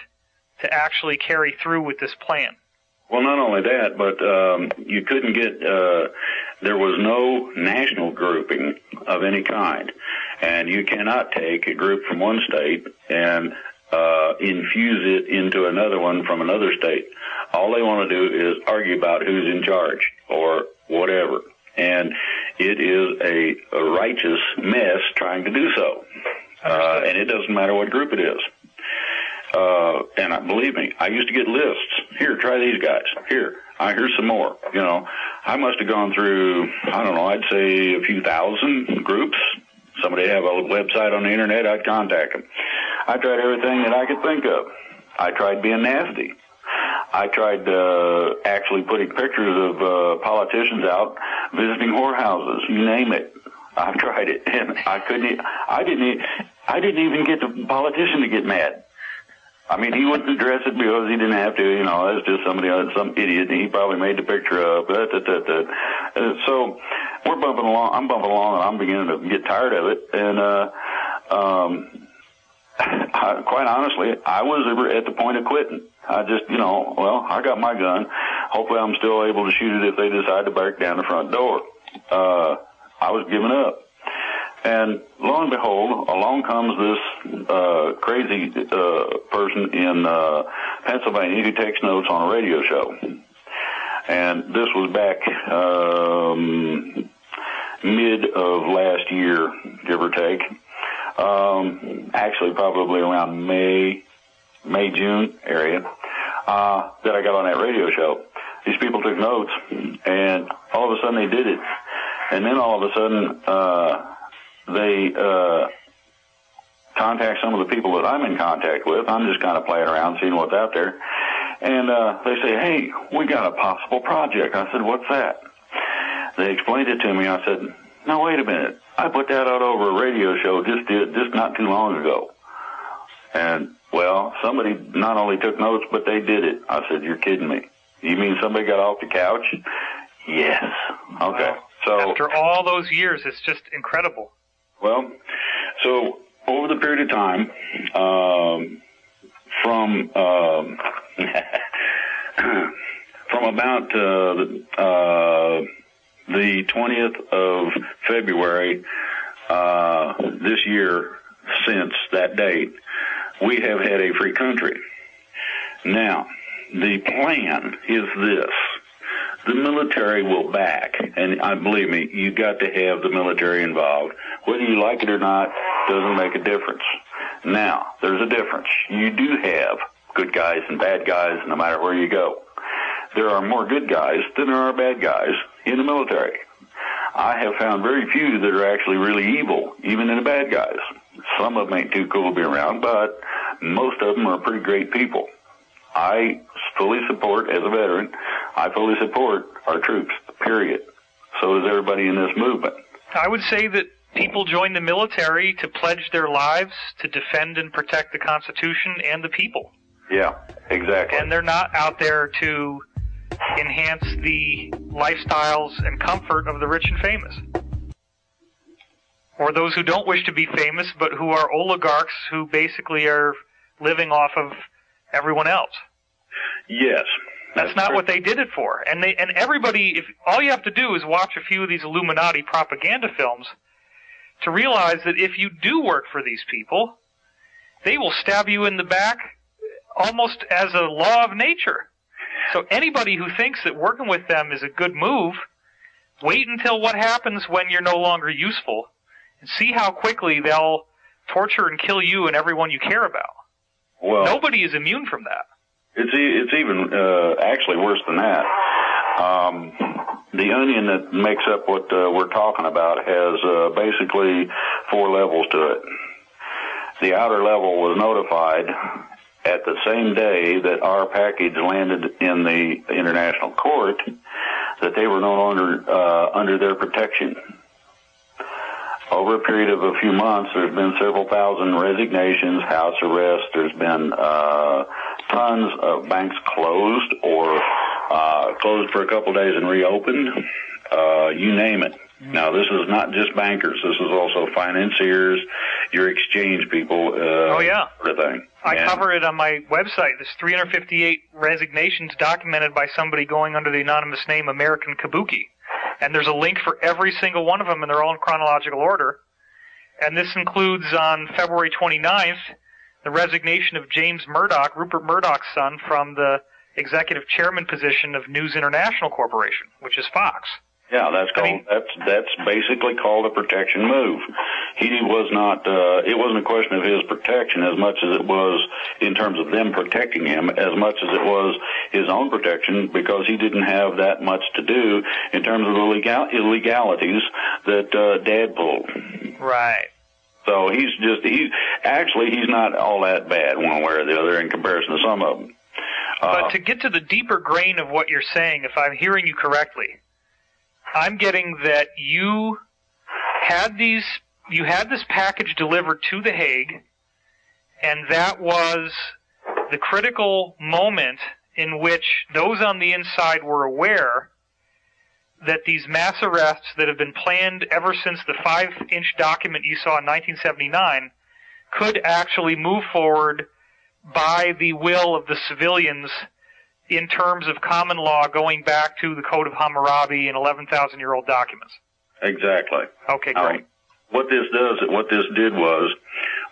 to actually carry through with this plan. Well, not only that, but you couldn't get, there was no national grouping of any kind. And you cannot take a group from one state and infuse it into another one from another state. All they want to do is argue about who's in charge or whatever. And it is a righteous mess trying to do so. And it doesn't matter what group it is. And believe me, I used to get lists. Here, try these guys. Here's some more. You know, I must have gone through, I don't know, I'd say a few thousand groups. Somebody have a website on the internet, I'd contact them. I tried everything that I could think of. I tried being nasty. I tried actually putting pictures of politicians out visiting whorehouses. You name it. I tried it, and I couldn't. I didn't even get the politician to get mad. I mean, he wouldn't address it because he didn't have to. You know, that's just somebody, some idiot, and he probably made the picture up. So we're bumping along. I'm bumping along, and I'm beginning to get tired of it. And quite honestly, I was at the point of quitting. I just, I got my gun. Hopefully, I'm still able to shoot it if they decide to break down the front door. I was giving up. And lo and behold, along comes this crazy person in Pennsylvania who takes notes on a radio show. And this was back mid of last year, give or take. Actually, probably around May, June area, that I got on that radio show. These people took notes, and all of a sudden they did it. And then all of a sudden, they contact some of the people that I'm in contact with. I'm just kind of playing around, seeing what's out there. And they say, hey, we got a possible project. I said, what's that? They explained it to me. I said, no, wait a minute. I put that out over a radio show just not too long ago. And, well, somebody not only took notes, but they did it. I said, you're kidding me. You mean somebody got off the couch? Yes. Okay. Wow. So after all those years, it's just incredible. Well, so over the period of time, from about the 20th of February this year, since that date, we have had a free country. Now, the plan is this. The military will back, and believe me, you got to have the military involved. Whether you like it or not doesn't make a difference. Now, there's a difference. You do have good guys and bad guys no matter where you go. There are more good guys than there are bad guys in the military. I have found very few that are actually really evil, even in the bad guys. Some of them ain't too cool to be around, but most of them are pretty great people. I fully support, as a veteran, I fully support our troops, period. So does everybody in this movement. I would say that people join the military to pledge their lives to defend and protect the Constitution and the people. Yeah, exactly. And they're not out there to enhance the lifestyles and comfort of the rich and famous. Or those who don't wish to be famous, but who are oligarchs who basically are living off of everyone else. Yes. That's not what they did it for. And everybody, if all you have to do is watch a few of these Illuminati propaganda films to realize that if you do work for these people, they will stab you in the back almost as a law of nature. So anybody who thinks that working with them is a good move, wait until what happens when you're no longer useful and see how quickly they'll torture and kill you and everyone you care about. Well, nobody is immune from that. It's even actually worse than that. The onion that makes up what we're talking about has basically 4 levels to it. The outer level was notified at the same day that our package landed in the international court that they were no longer under their protection. Over a period of a few months, there's been several thousand resignations, house arrests. There's been tons of banks closed or closed for a couple days and reopened. You name it. Now, this is not just bankers. This is also financiers, your exchange people. Everything. I cover it on my website. There's 358 resignations documented by somebody going under the anonymous name American Kabuki. And there's a link for every single one of them, and they're all in chronological order. And this includes on February 29th, the resignation of James Murdoch, Rupert Murdoch's son, from the executive chairman position of News International Corporation, which is Fox. Yeah, that's basically called a protection move. He was not, it wasn't a question of his protection as much as it was in terms of them protecting him, as much as it was his own protection, because he didn't have that much to do in terms of the illegalities that Dad pulled. Right. So he's not all that bad one way or the other in comparison to some of them. But to get to the deeper grain of what you're saying, if I'm hearing you correctly, I'm getting that you had this package delivered to The Hague, and that was the critical moment in which those on the inside were aware that these mass arrests that have been planned ever since the 5-inch document you saw in 1979 could actually move forward by the will of the civilians in terms of common law going back to the Code of Hammurabi and 11,000-year-old documents. Exactly. Okay, great. What this did was,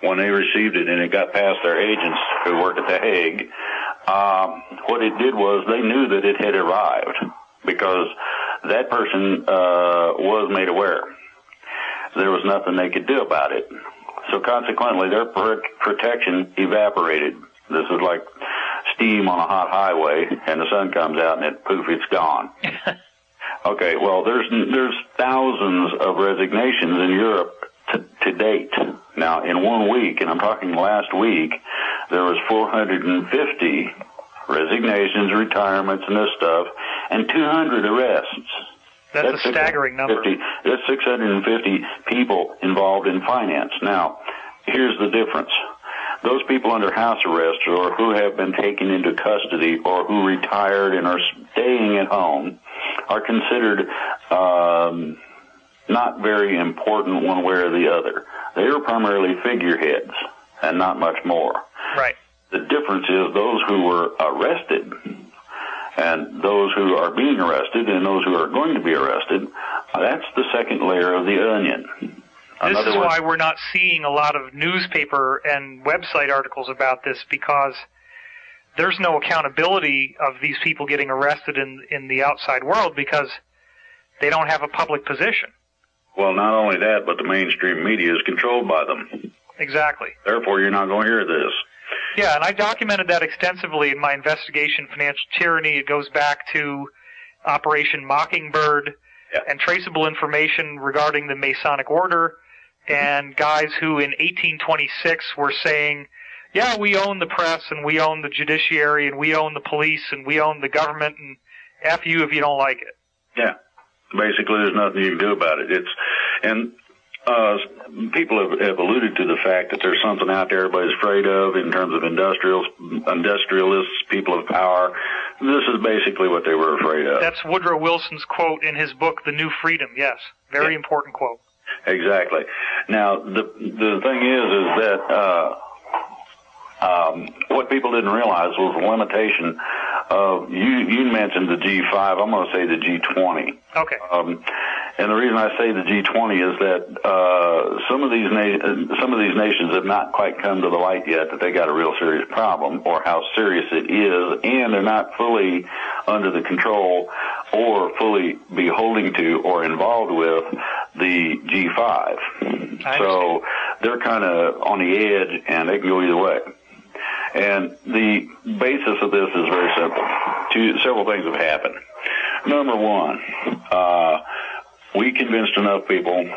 when they received it and it got past their agents who work at The Hague, what it did was they knew that it had arrived because that person was made aware. There was nothing they could do about it. So consequently, their protection evaporated. This is like steam on a hot highway, and the sun comes out, and poof, it's gone. Okay, well, there's thousands of resignations in Europe to date. Now, in 1 week, and I'm talking last week, there was 450 resignations, retirements, and this stuff, and 200 arrests. That's a staggering number. That's 650 people involved in finance. Now, here's the difference. Those people under house arrest or who have been taken into custody or who retired and are staying at home are considered not very important one way or the other. They are primarily figureheads and not much more. Right. The difference is those who were arrested and those who are being arrested and those who are going to be arrested, that's the second layer of the onion. This is why we're not seeing a lot of newspaper and website articles about this, because there's no accountability of these people getting arrested in the outside world because they don't have a public position. Well, not only that, but the mainstream media is controlled by them. Exactly. Therefore, you're not going to hear this. Yeah, and I documented that extensively in my investigation, Financial Tyranny. It goes back to Operation Mockingbird and traceable information regarding the Masonic Order, and guys who in 1826 were saying, yeah, we own the press and we own the judiciary and we own the police and we own the government and F you if you don't like it. Yeah. Basically, there's nothing you can do about it. People have alluded to the fact that there's something out there everybody's afraid of in terms of industrialists, people of power. This is basically what they were afraid of. That's Woodrow Wilson's quote in his book, The New Freedom. Yes. Very important quote. Exactly. Now, the thing is that what people didn't realize was the limitation of, you mentioned the G5, I'm going to say the G20. Okay. And the reason I say the G20 is that some of these nations have not quite come to the light yet that they got a real serious problem, or how serious it is, and they're not fully under the control or fully beholding to or involved with the G5. So they're kind of on the edge, and they can go either way. And the basis of this is very simple. Several things have happened. Number one, we convinced enough people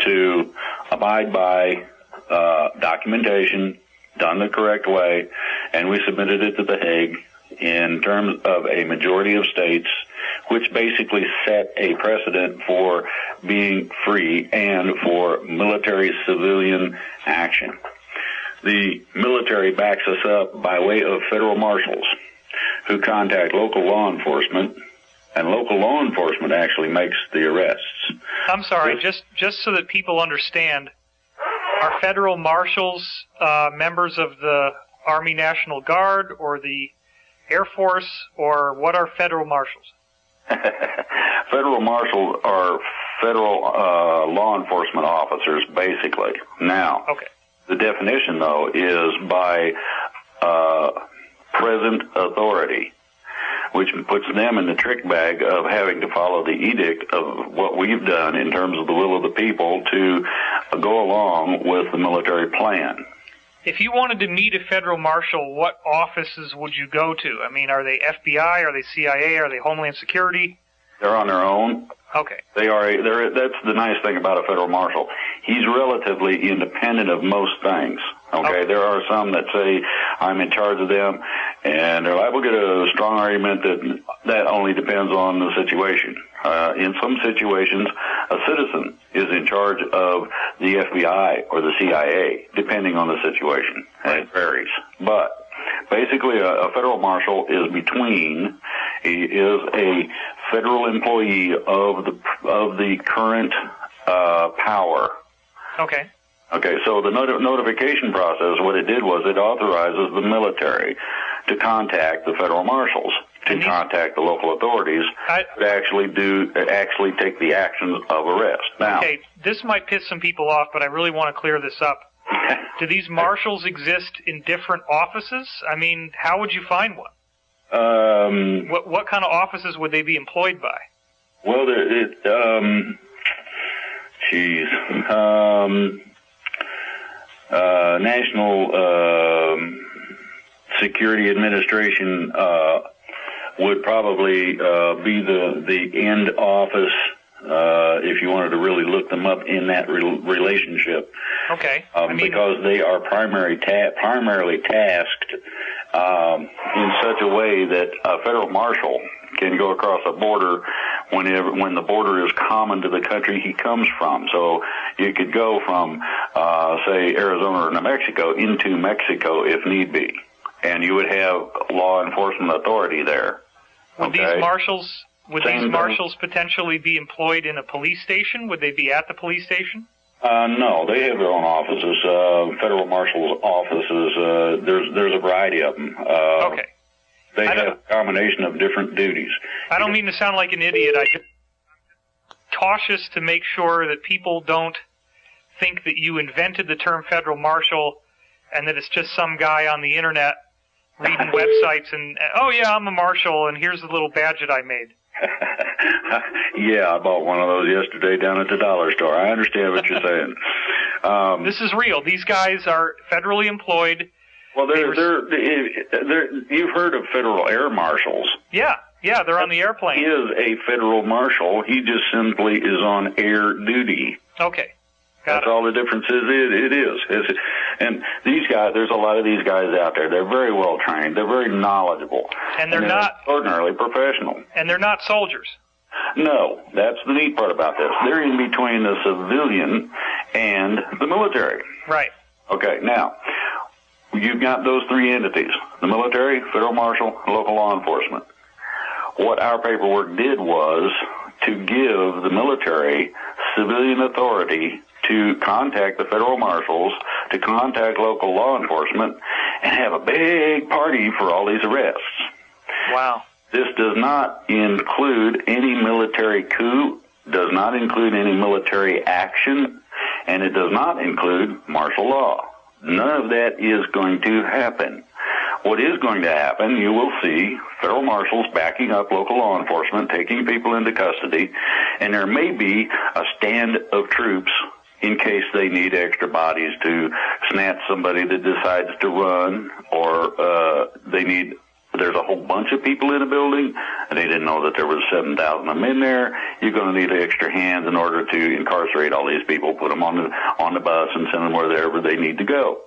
to abide by documentation done the correct way, and we submitted it to The Hague in terms of a majority of states, which basically set a precedent for being free and for military-civilian action. The military backs us up by way of federal marshals who contact local law enforcement, and local law enforcement actually makes the arrests. I'm sorry, just so that people understand, are federal marshals members of the Army National Guard or the Air Force, or what are federal marshals? Federal marshals are federal law enforcement officers, basically. Now, okay. The definition, though, is by present authority, which puts them in the trick bag of having to follow the edict of what we've done in terms of the will of the people to go along with the military plan. If you wanted to meet a federal marshal, what offices would you go to? I mean, are they FBI? Are they CIA? Are they Homeland Security? They're on their own. Okay. That's the nice thing about a federal marshal. He's relatively independent of most things. Okay? There are some that say, I'm in charge of them, and they're liable to get a strong argument that only depends on the situation. In some situations, a citizen is in charge of the FBI or the CIA, depending on the situation. And it varies. But basically, a federal marshal is a federal employee of the current power. Okay. Okay, so the notification process, what it did was it authorizes the military to contact the federal marshals, to contact the local authorities, to actually take the actions of arrest. Now, okay, this might piss some people off, but I really want to clear this up. Do these marshals exist in different offices? I mean, how would you find one? What kind of offices would they be employed by? Well, National Security Administration would probably be the end office if you wanted to really look them up in that relationship. Okay. Because they are primarily tasked in such a way that a federal marshal can go across a border when the border is common to the country he comes from. So you could go from, say, Arizona or New Mexico into Mexico if need be, and you would have law enforcement authority there. Would these marshals potentially be employed in a police station? Would they be at the police station? No, they have their own offices, federal marshals' offices. There's a variety of them. Okay. They have a combination of different duties. I don't mean to sound like an idiot. I'm just cautious to make sure that people don't think that you invented the term federal marshal and that it's just some guy on the internet reading websites and, oh yeah, I'm a marshal and here's the little badge that I made. Yeah, I bought one of those yesterday down at the dollar store. I understand what you're saying. This is real. These guys are federally employed. Well, you've heard of federal air marshals. Yeah, they're on the airplane. He is a federal marshal. He just simply is on air duty. Okay. That's all the difference is. It is. And these guys, there's a lot of these guys out there. They're very well trained. They're very knowledgeable. And they're not ordinarily professional. And they're not soldiers. No, that's the neat part about this. They're in between the civilian and the military. Right. Okay, now, you've got those three entities, the military, federal marshal, local law enforcement. What our paperwork did was to give the military civilian authority to contact the federal marshals, to contact local law enforcement, and have a big party for all these arrests. Wow. This does not include any military coup, does not include any military action, and it does not include martial law. None of that is going to happen. What is going to happen, you will see federal marshals backing up local law enforcement, taking people into custody, and there may be a stand of troops in case they need extra bodies to snatch somebody that decides to run, or they need there's a whole bunch of people in a building, and they didn't know that there was 7,000 of them in there, you're going to need extra hands in order to incarcerate all these people, put them on the bus and send them wherever they need to go.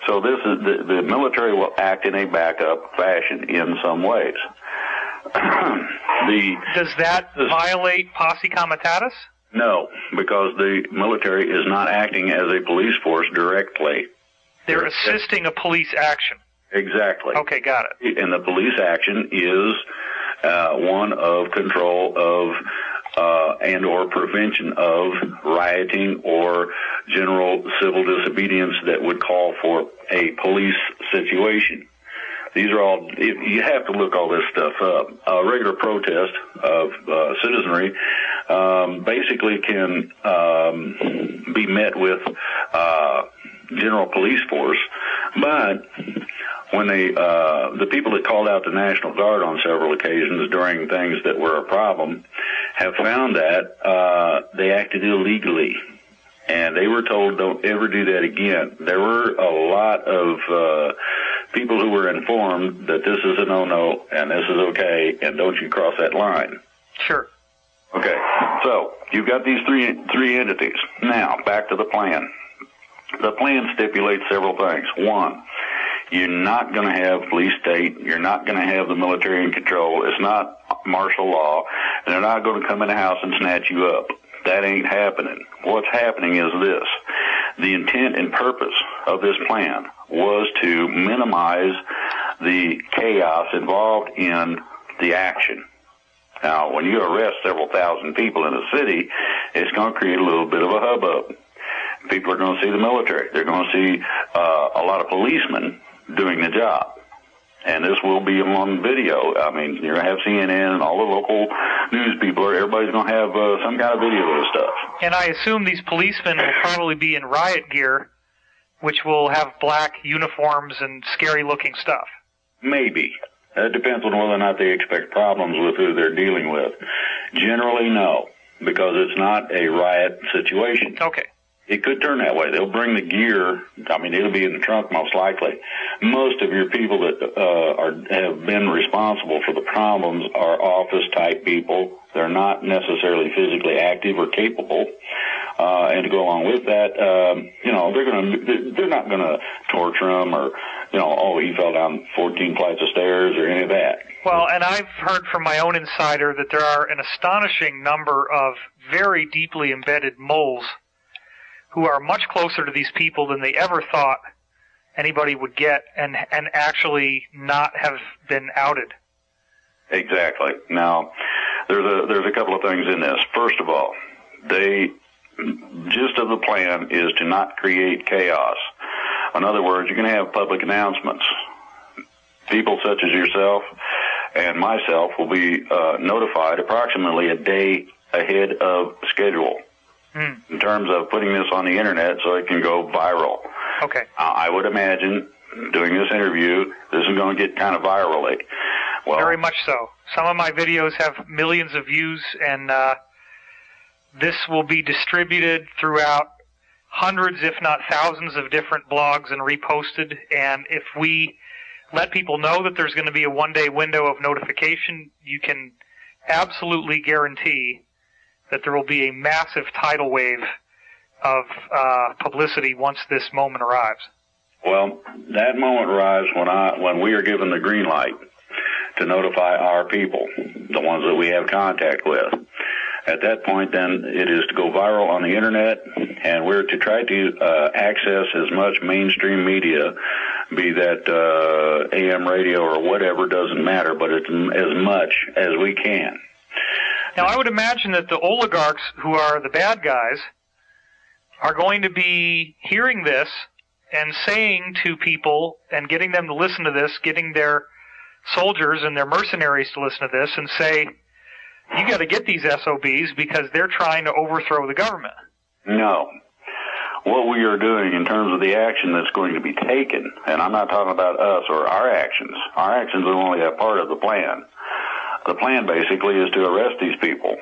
So this is the military will act in a backup fashion in some ways. Does that violate posse comitatus? No, because the military is not acting as a police force directly. They're assisting a police action. Exactly. Okay, got it. And the police action is one of control of and or prevention of rioting or general civil disobedience that would call for a police situation. These are all, you have to look all this stuff up. A regular protest of citizenry basically can be met with general police force, but when the people that called out the National Guard on several occasions during things that were a problem have found that they acted illegally. And they were told, don't ever do that again. There were a lot of people who were informed that this is a no-no and this is okay and don't you cross that line. Sure. Okay, so you've got these three entities. Now, back to the plan. The plan stipulates several things. One, you're not going to have police state. You're not going to have the military in control. It's not martial law. And they're not going to come in the house and snatch you up. That ain't happening. What's happening is this. The intent and purpose of this plan was to minimize the chaos involved in the action. Now, when you arrest several thousand people in a city, it's going to create a little bit of a hubbub. People are going to see the military. They're going to see a lot of policemen doing the job. And this will be on video. I mean, you're going to have CNN and all the local news people. Everybody's going to have some kind of video of this stuff. And I assume these policemen will probably be in riot gear, which will have black uniforms and scary-looking stuff. Maybe. That depends on whether or not they expect problems with who they're dealing with. Generally, no, because it's not a riot situation. Okay. It could turn that way. They'll bring the gear. I mean, it'll be in the trunk most likely. Most of your people that have been responsible for the problems are office-type people. They're not necessarily physically active or capable. And to go along with that, they're not going to torture them or, he fell down 14 flights of stairs or any of that. Well, and I've heard from my own insider that there are an astonishing number of very deeply embedded moles who are much closer to these people than they ever thought anybody would get and actually not have been outed. Exactly. Now, there's a couple of things in this. First of all, the gist of the plan is to not create chaos. In other words, you're going to have public announcements. People such as yourself and myself will be notified approximately a day ahead of schedule. In terms of putting this on the internet so it can go viral. Okay. I would imagine, doing this interview, this is going to get kind of virally. Well, very much so. Some of my videos have millions of views, and this will be distributed throughout hundreds, if not thousands, of different blogs and reposted. And if we let people know that there's going to be a one-day window of notification, you can absolutely guarantee that there will be a massive tidal wave of publicity once this moment arrives. Well, that moment arrives when we are given the green light to notify our people, the ones that we have contact with. At that point, then, it is to go viral on the internet, and we're to try to access as much mainstream media, be that AM radio or whatever, doesn't matter, but it's as much as we can. Now, I would imagine that the oligarchs, who are the bad guys, are going to be hearing this and saying to people and getting them to listen to this, getting their soldiers and their mercenaries to listen to this and say, you got to get these SOBs because they're trying to overthrow the government. No. What we are doing in terms of the action that's going to be taken, and I'm not talking about us or our actions are only a part of the plan. The plan basically is to arrest these people.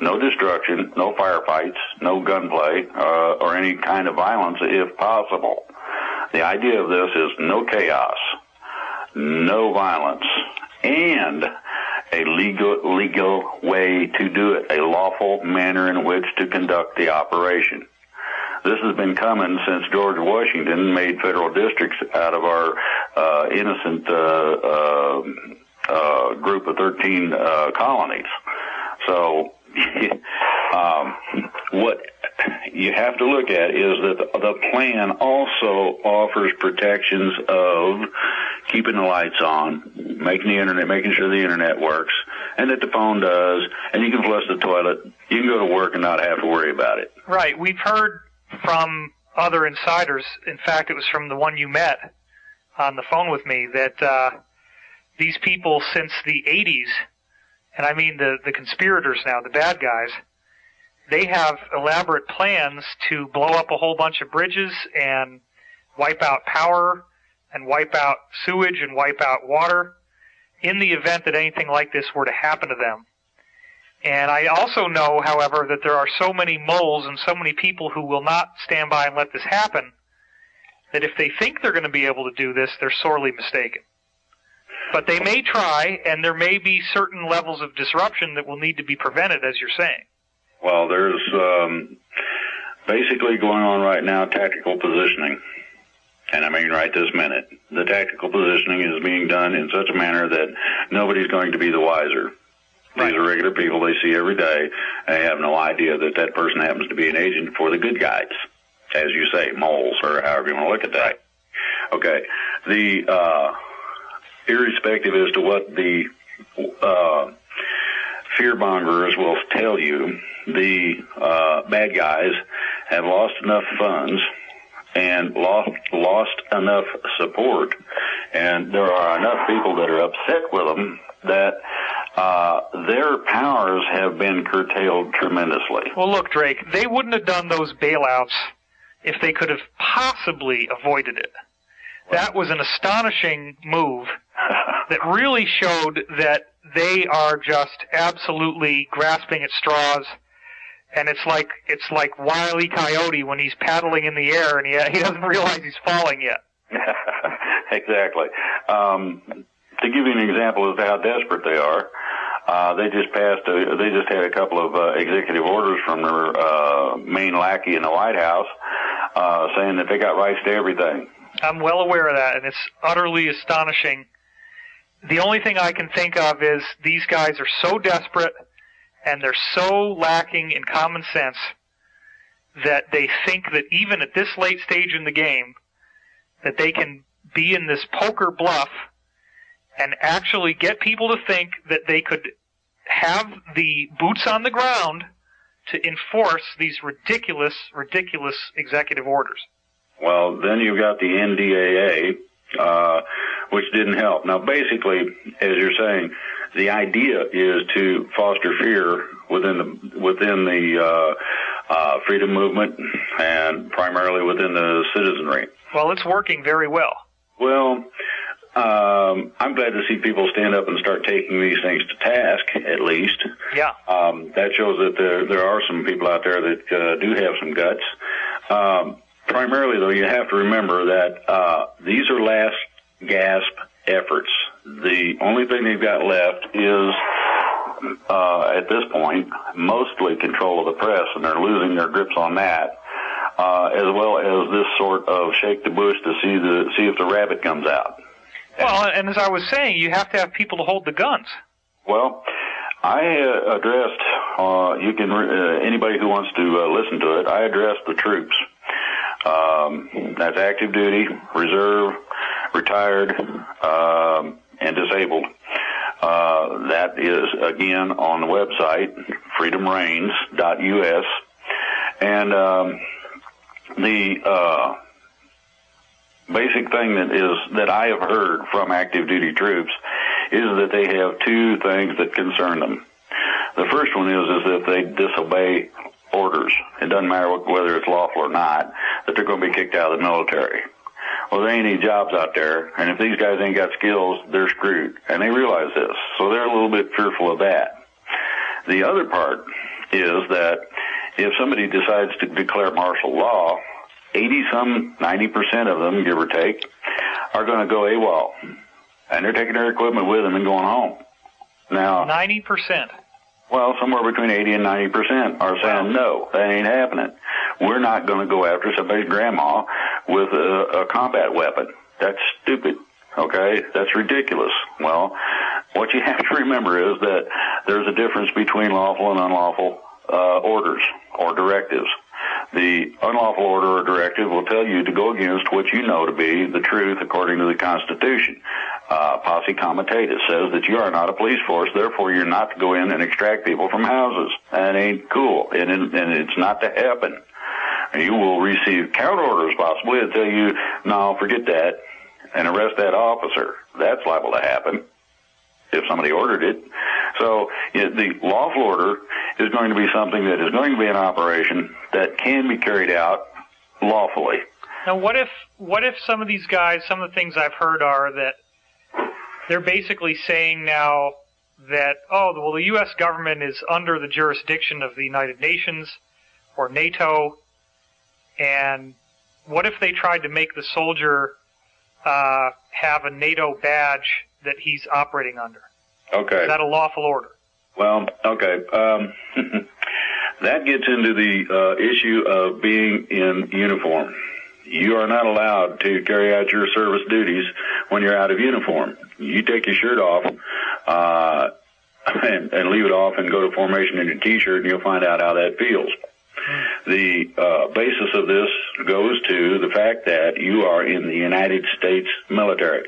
No destruction, no firefights, no gunplay, or any kind of violence if possible. The idea of this is no chaos, no violence, and a legal way to do it, a lawful manner in which to conduct the operation. This has been coming since George Washington made federal districts out of our innocent group of 13 colonies. So what you have to look at is that the plan also offers protections of keeping the lights on, making sure the internet works, and that the phone does, and you can flush the toilet. You can go to work and not have to worry about it. Right. We've heard from other insiders, in fact, it was from the one you met on the phone with me, that these people since the 80s, and I mean the conspirators now, the bad guys, they have elaborate plans to blow up a whole bunch of bridges and wipe out power and wipe out sewage and wipe out water in the event that anything like this were to happen to them. And I also know, however, that there are so many moles and so many people who will not stand by and let this happen, that if they think they're going to be able to do this, they're sorely mistaken. But they may try, and there may be certain levels of disruption that will need to be prevented, as you're saying. Well, there's basically going on right now tactical positioning. And I mean right this minute. The tactical positioning is being done in such a manner that nobody's going to be the wiser. Right. These are regular people they see every day, and they have no idea that that person happens to be an agent for the good guys, as you say, moles, or however you want to look at that. Okay. The irrespective as to what the fearmongers will tell you, the bad guys have lost enough funds and lost enough support, and there are enough people that are upset with them that their powers have been curtailed tremendously. Well, look, Drake, they wouldn't have done those bailouts if they could have possibly avoided it. That was an astonishing move that really showed that they are just absolutely grasping at straws. And it's like Wile E. Coyote when he's paddling in the air and he doesn't realize he's falling yet. Exactly. To give you an example of how desperate they are, they just had a couple of executive orders from their main lackey in the White House saying that they got rights to everything. I'm well aware of that, and it's utterly astonishing. The only thing I can think of is these guys are so desperate and they're so lacking in common sense that they think that even at this late stage in the game that they can be in this poker bluff and actually get people to think that they could have the boots on the ground to enforce these ridiculous executive orders. Well, then you've got the NDAA, which didn't help. Now, basically, as you're saying, the idea is to foster fear within the freedom movement and primarily within the citizenry. Well, it's working very well. Well, I'm glad to see people stand up and start taking these things to task, at least. Yeah. That shows that there are some people out there that do have some guts. Primarily, though, you have to remember that these are last gasp efforts. The only thing they've got left is, at this point, mostly control of the press, and they're losing their grips on that, as well as this sort of shake the bush to see if the rabbit comes out. Well, and as I was saying, you have to have people to hold the guns. Well, I addressed, anybody who wants to listen to it, I addressed the troops. That's active duty, reserve, retired, and disabled. That is, again, on the website, freedomreigns.us. And the basic thing that I have heard from active duty troops is that they have two things that concern them. The first one is that they disobey orders. It doesn't matter whether it's lawful or not, that they're going to be kicked out of the military. Well, there ain't any jobs out there, and if these guys ain't got skills, they're screwed. And they realize this, so they're a little bit fearful of that. The other part is that if somebody decides to declare martial law, 90% of them, give or take, are going to go AWOL. and they're taking their equipment with them and going home. Now, 90%. Well, somewhere between 80 and 90% are saying, no, that ain't happening. We're not going to go after somebody's grandma with a combat weapon. That's stupid, okay? That's ridiculous. Well, what you have to remember is that there's a difference between lawful and unlawful orders or directives. The unlawful order or directive will tell you to go against what you know to be the truth according to the Constitution. Posse comitatus says that you are not a police force, therefore you're not to go in and extract people from houses. That ain't cool, and it's not to happen. You will receive counter orders possibly that tell you, no, forget that, and arrest that officer. That's liable to happen if somebody ordered it. So the lawful order is going to be something that is going to be an operation that can be carried out lawfully. Now, what if some of these guys, some of the things I've heard are that they're basically saying now that, the U.S. government is under the jurisdiction of the United Nations or NATO, and what if they tried to make the soldier have a NATO badge that he's operating under? Okay. Is that a lawful order? Well, okay. That gets into the issue of being in uniform. You are not allowed to carry out your service duties when you're out of uniform. You take your shirt off and leave it off and go to formation in your T-shirt, and you'll find out how that feels. The basis of this goes to the fact that you are in the United States military.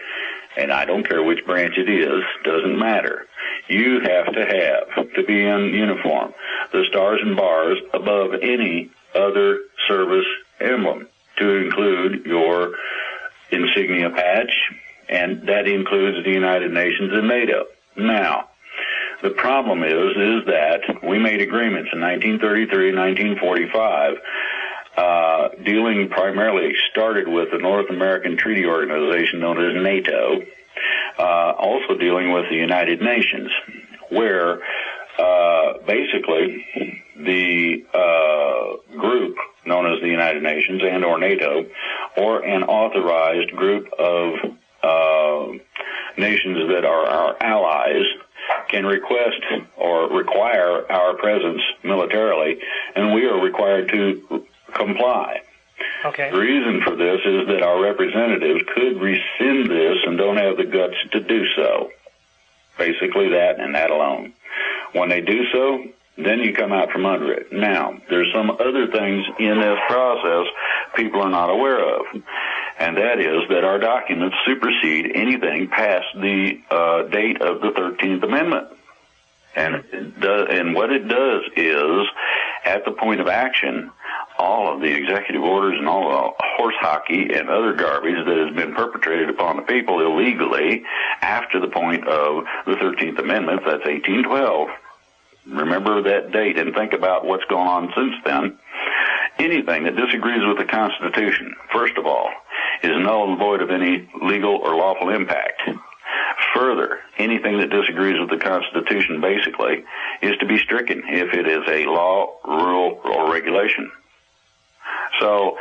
And I don't care which branch it is, doesn't matter. You have to be in uniform, the stars and bars above any other service emblem, to include your insignia patch, and that includes the United Nations and NATO. Now, the problem is that we made agreements in 1933 and 1945, dealing primarily, started with the North American Treaty Organization known as NATO, also dealing with the United Nations, where basically the group known as the United Nations and or NATO, or an authorized group of nations that are our allies, can request or require our presence militarily, and we are required to comply. Okay. The reason for this is that our representatives could rescind this and don't have the guts to do so. Basically that and that alone. When they do so, then you come out from under it. Now, there's some other things in this process people are not aware of, and that is that our documents supersede anything past the date of the 13th Amendment. And what it does is, at the point of action, all of the executive orders and all the horse hockey and other garbage that has been perpetrated upon the people illegally after the point of the 13th Amendment, that's 1812. Remember that date and think about what's gone on since then. Anything that disagrees with the Constitution, first of all, is null and void of any legal or lawful impact. Further, anything that disagrees with the Constitution, basically, is to be stricken if it is a law, rule, or regulation. So,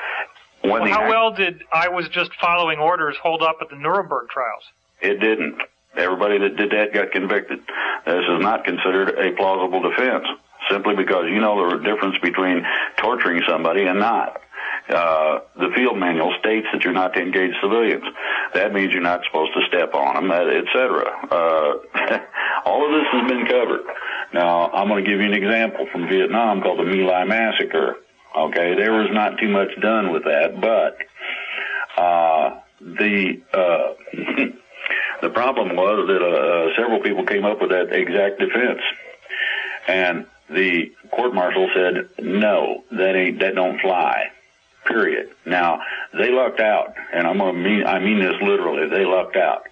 how well did I was just following orders hold up at the Nuremberg trials? It didn't. Everybody that did that got convicted. This is not considered a plausible defense, simply because you know the difference between torturing somebody and not. The field manual states that you're not to engage civilians. That means you're not supposed to step on them, etc. All of this has been covered. Now, I'm going to give you an example from Vietnam called the My Lai Massacre. Okay, there was not too much done with that, but the problem was that several people came up with that exact defense, and the court-martial said, no, that don't fly, period. Now, they lucked out, and I mean this literally, they lucked out,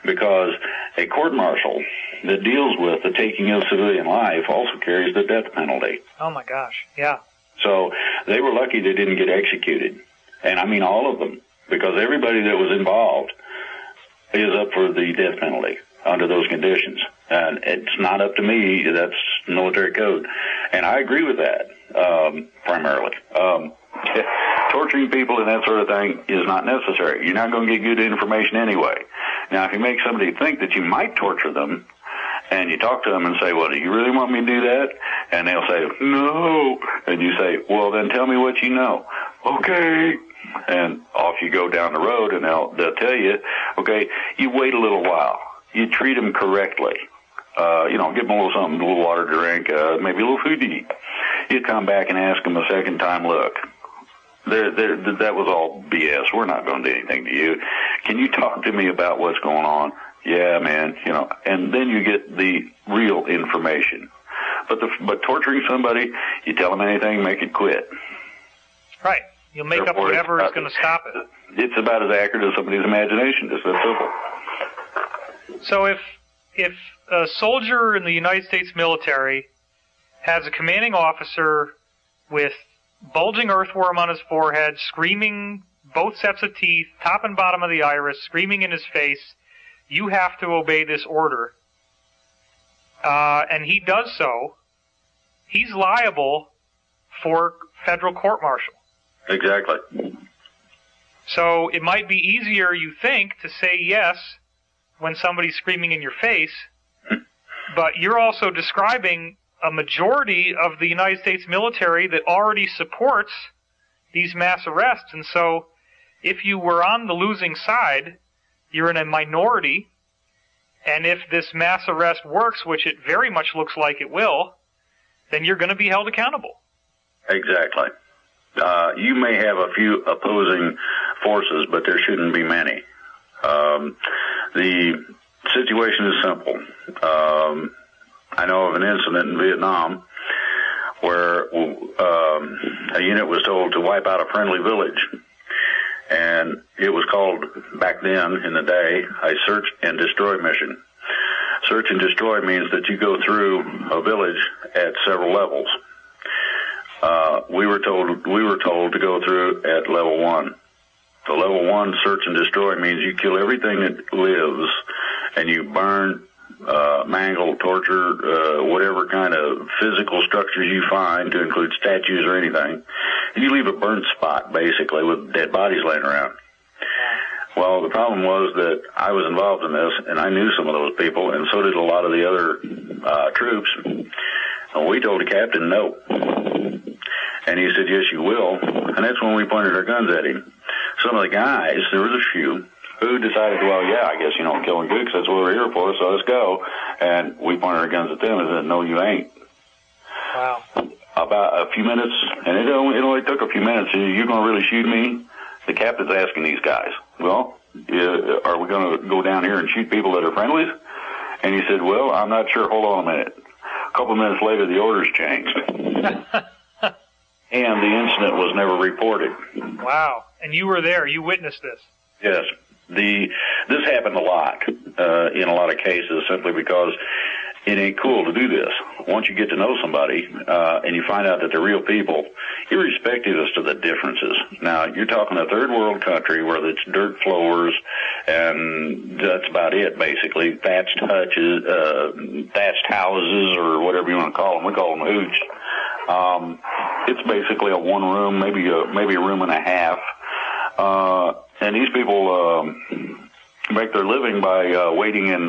because a court-martial that deals with the taking of civilian life also carries the death penalty. Oh my gosh, yeah. So they were lucky they didn't get executed, and I mean all of them, because everybody that was involved is up for the death penalty under those conditions. And it's not up to me, that's military code. And I agree with that, primarily. Torturing people and that sort of thing is not necessary. You're not going to get good information anyway. Now, if you make somebody think that you might torture them, and you talk to them and say, well, do you really want me to do that? And they'll say, no. And you say, well, then tell me what you know. Okay. And off you go down the road, and they'll tell you, okay, you wait a little while. You treat them correctly. Give them a little something, a little water to drink, maybe a little food to eat. You come back and ask them a second time, look, that was all BS. We're not going to do anything to you. Can you talk to me about what's going on? Yeah, man, and then you get the real information. But torturing somebody, you tell them anything, make it quit. Right. You'll make up whatever is going to stop it. It's about as accurate as somebody's imagination. Just that simple. So if a soldier in the United States military has a commanding officer with bulging earthworm on his forehead, screaming both sets of teeth, top and bottom of the iris, screaming in his face, you have to obey this order, and he does so, he's liable for federal court-martial. Exactly. So it might be easier, you think, to say yes when somebody's screaming in your face, but you're also describing a majority of the United States military that already supports these mass arrests, and so if you were on the losing side, you're in a minority, and if this mass arrest works, which it very much looks like it will, then you're going to be held accountable. Exactly. You may have a few opposing forces, but there shouldn't be many. The situation is simple. I know of an incident in Vietnam where a unit was told to wipe out a friendly village. And it was called, back then in the day, a search and destroy mission. Search and destroy means that you go through a village at several levels. We were told to go through at level 1. The level 1 search and destroy means you kill everything that lives, and you burn, mangle, torture, whatever kind of physical structures you find, to include statues or anything. And you leave a burnt spot, basically, with dead bodies laying around. Well, the problem was that I was involved in this, and I knew some of those people, and so did a lot of the other troops. And we told the captain no. And he said, yes, you will. And that's when we pointed our guns at him. Some of the guys, there was a few, who decided, well, yeah, I guess, killing good, because that's what we're here for, so let's go. And we pointed our guns at them and said, no, you ain't. Wow. About a few minutes, and it only took a few minutes. You're going to really shoot me? The captain's asking these guys, well, are we going to go down here and shoot people that are friendlies? And he said, well, I'm not sure. Hold on a minute. A couple minutes later, the orders changed. And the incident was never reported. Wow. And you were there. You witnessed this. Yes. This happened a lot in a lot of cases, simply because it ain't cool to do this. Once you get to know somebody and you find out that they're real people, irrespective as to the differences. Now, you're talking a third world country where it's dirt floors, and that's about it, basically. Thatched houses, or whatever you want to call them. We call them hooch. It's basically a one room, maybe a room and a half. And these people make their living by wading in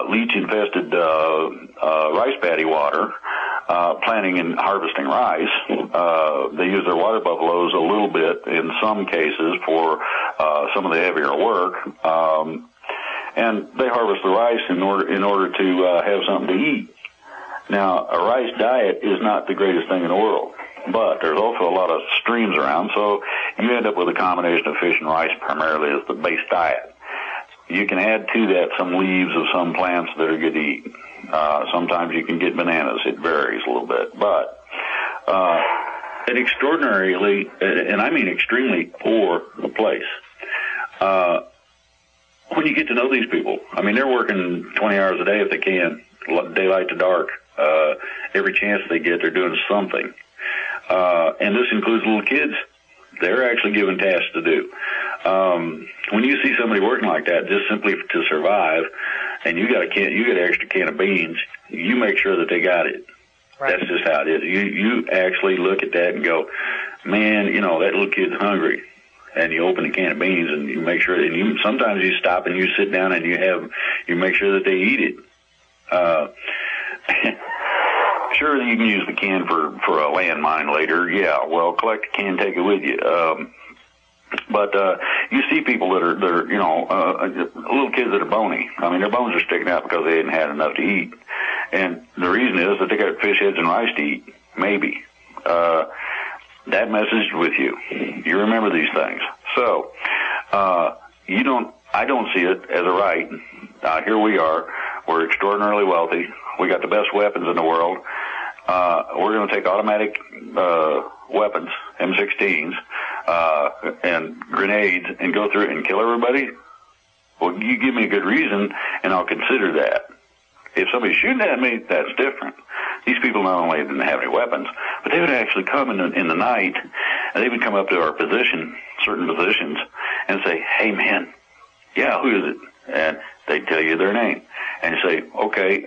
leech-infested rice paddy water, planting and harvesting rice. They use their water buffaloes a little bit in some cases for some of the heavier work. And they harvest the rice in order to have something to eat. Now, a rice diet is not the greatest thing in the world, but there's also a lot of streams around, so you end up with a combination of fish and rice primarily as the base diet. You can add to that some leaves of some plants that are good to eat. Sometimes you can get bananas. It varies a little bit. But an extraordinarily, and I mean extremely poor place. When you get to know these people, I mean, they're working 20 hours a day if they can, daylight to dark. Every chance they get, they're doing something. And this includes little kids. They're actually given tasks to do. When you see somebody working like that, just simply to survive, and you got an extra can of beans, you make sure that they got it. Right. That's just how it is. You actually look at that and go, man, that little kid's hungry. and you open a can of beans and you make sure that sometimes you stop and you sit down and you make sure that they eat it. Sure, you can use the can for a landmine later. Yeah, well, collect the can, take it with you. But you see people that are little kids that are bony. I mean, their bones are sticking out because they hadn't had enough to eat. And the reason is that they got fish heads and rice to eat. Maybe. That message with you. You remember these things. So, I don't see it as a right. Here we are. We're extraordinarily wealthy. We got the best weapons in the world. We're going to take automatic weapons, M16s, and grenades, and go through it and kill everybody? Well, you give me a good reason, and I'll consider that. If somebody's shooting at me, that's different. These people not only didn't have any weapons, but they would actually come in the night, and they would come up to our certain positions, and say, "Hey, man, yeah, who is it?" And they'd tell you their name. And you say, "Okay,"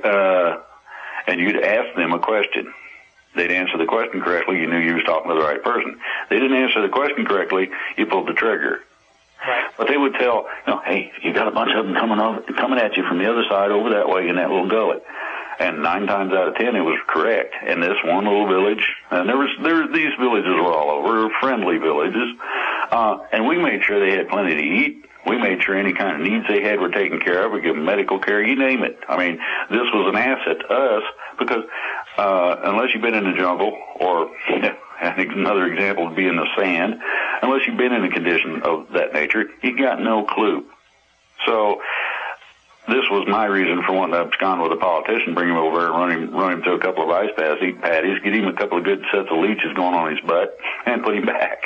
and you'd ask them a question. They'd answer the question correctly. You knew you was talking to the right person. They didn't answer the question correctly. You pulled the trigger. Right. But they would tell, "Hey, you got a bunch of them coming at you from the other side over that way in that little gullet." And 9 times out of 10, it was correct. And this one little village, and these villages were all over, friendly villages, and we made sure they had plenty to eat. We made sure any kind of needs they had were taken care of. We gave them medical care, you name it. I mean, this was an asset to us because unless you've been in the jungle, or another example would be in the sand, unless you've been in a condition of that nature, you got no clue. So this was my reason for wanting to abscond with a politician, bring him over and run him to a couple of ice patties, get him a couple of good sets of leeches going on his butt, and put him back.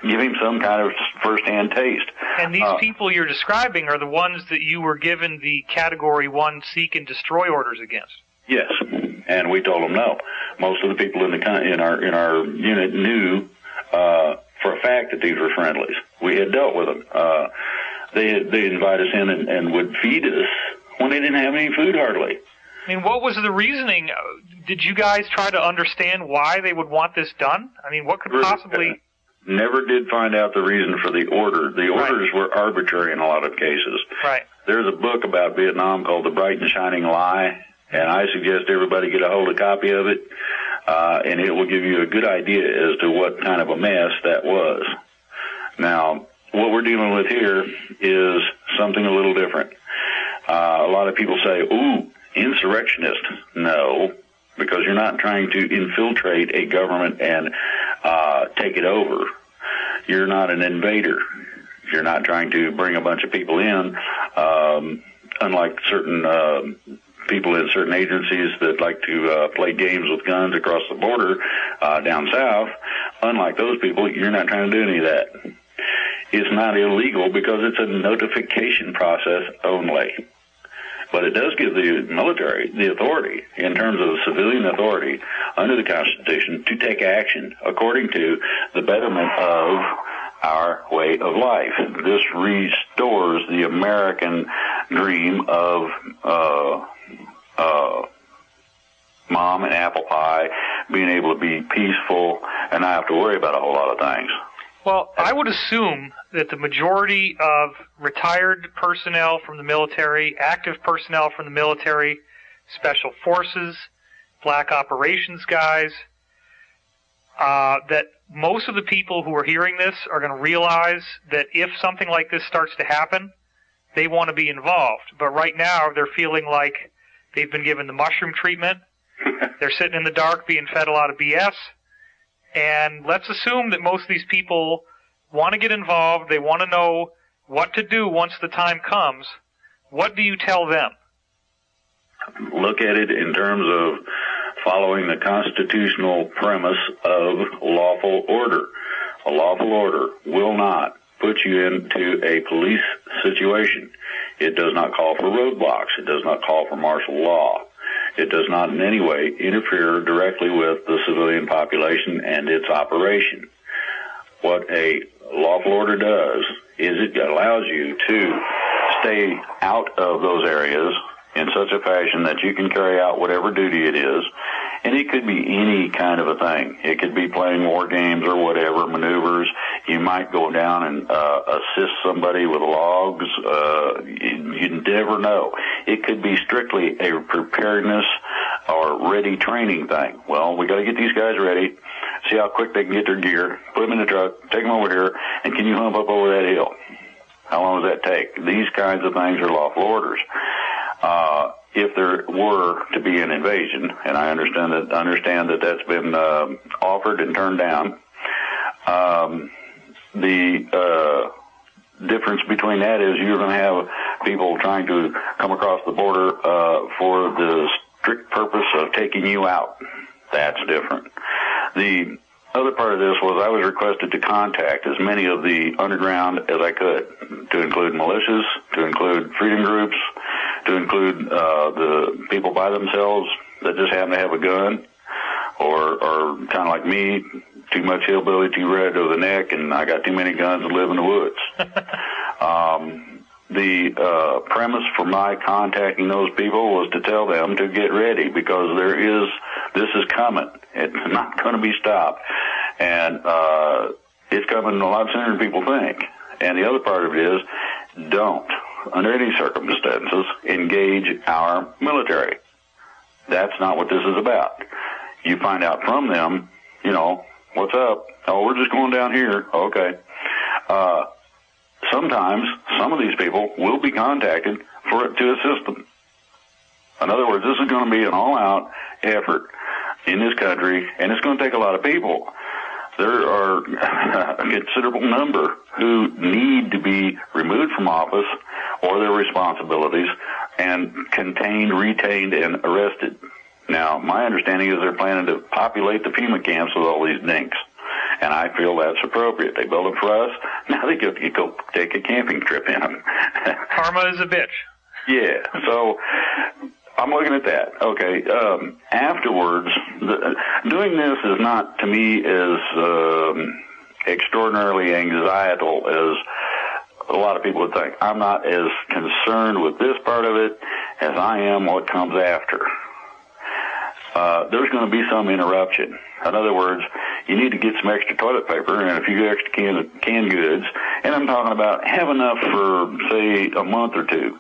Give him some kind of first-hand taste. And these people you're describing are the ones that you were given the Category 1 seek and destroy orders against. Yes, and we told them no. Most of the people in our unit knew for a fact that these were friendlies. We had dealt with them. They invite us in and would feed us when they didn't have any food hardly. I mean, what was the reasoning? Did you guys try to understand why they would want this done? I mean, what could possibly... Never did find out the reason for the order. The orders were arbitrary in a lot of cases. Right. There's a book about Vietnam called The Bright and Shining Lie, and I suggest everybody get a hold of a copy of it, and it will give you a good idea as to what kind of a mess that was. Now, what we're dealing with here is something a little different. A lot of people say, "Ooh, insurrectionist." No, because you're not trying to infiltrate a government and take it over. You're not an invader. You're not trying to bring a bunch of people in, unlike certain people in certain agencies that like to play games with guns across the border down south. Unlike those people, you're not trying to do any of that. It's not illegal because it's a notification process only. But it does give the military the authority, in terms of civilian authority, under the Constitution, to take action according to the betterment of our way of life. This restores the American dream of mom and apple pie, being able to be peaceful and not have to worry about a whole lot of things. Well, I would assume that the majority of retired personnel from the military, active personnel from the military, special forces, black operations guys, that most of the people who are hearing this are going to realize that if something like this starts to happen, they want to be involved. But right now, they're feeling like they've been given the mushroom treatment. They're sitting in the dark being fed a lot of BS. And let's assume that most of these people want to get involved. They want to know what to do once the time comes. What do you tell them? Look at it in terms of following the constitutional premise of lawful order. A lawful order will not put you into a police situation. It does not call for roadblocks. It does not call for martial law. It does not in any way interfere directly with the civilian population and its operation. What a lawful order does is it allows you to stay out of those areas in such a fashion that you can carry out whatever duty it is And it could be any kind of a thing. It could be playing war games or whatever, maneuvers. You might go down and assist somebody with logs. You never know. It could be strictly a preparedness or ready training thing. Well, we got to get these guys ready, see how quick they can get their gear, put them in the truck, take them over here, and can you hump up over that hill? How long does that take? These kinds of things are lawful orders. If there were to be an invasion, and I understand that that's been offered and turned down, the difference between that is you're going to have people trying to come across the border for the strict purpose of taking you out. That's different. The other part of this was I was requested to contact as many of the underground as I could, to include militias, to include freedom groups, to include the people by themselves that just happen to have a gun, or kind of like me, too much hillbilly, too red over the neck, and I got too many guns and live in the woods. The premise for my contacting those people was to tell them to get ready, because this is coming. It's not going to be stopped. And it's coming a lot sooner than people think. And the other part of it is, don't, under any circumstances, engage our military. That's not what this is about. You find out from them, what's up? Oh, we're just going down here. Okay. Sometimes some of these people will be contacted to assist them. In other words, this is going to be an all-out effort in this country, and it's going to take a lot of people. There are a considerable number who need to be removed from office or their responsibilities and contained, retained, and arrested. Now, my understanding is they're planning to populate the FEMA camps with all these dinks, and I feel that's appropriate. They build them for us. Now they get to go take a camping trip in them. Karma is a bitch. Yeah, so I'm looking at that. Okay, afterwards, doing this is not, to me, as extraordinarily anxietal as a lot of people would think. I'm not as concerned with this part of it as I am what comes after. There's going to be some interruption. In other words, you need to get some extra toilet paper and a few extra canned goods, and I'm talking about have enough for, say, a month or two.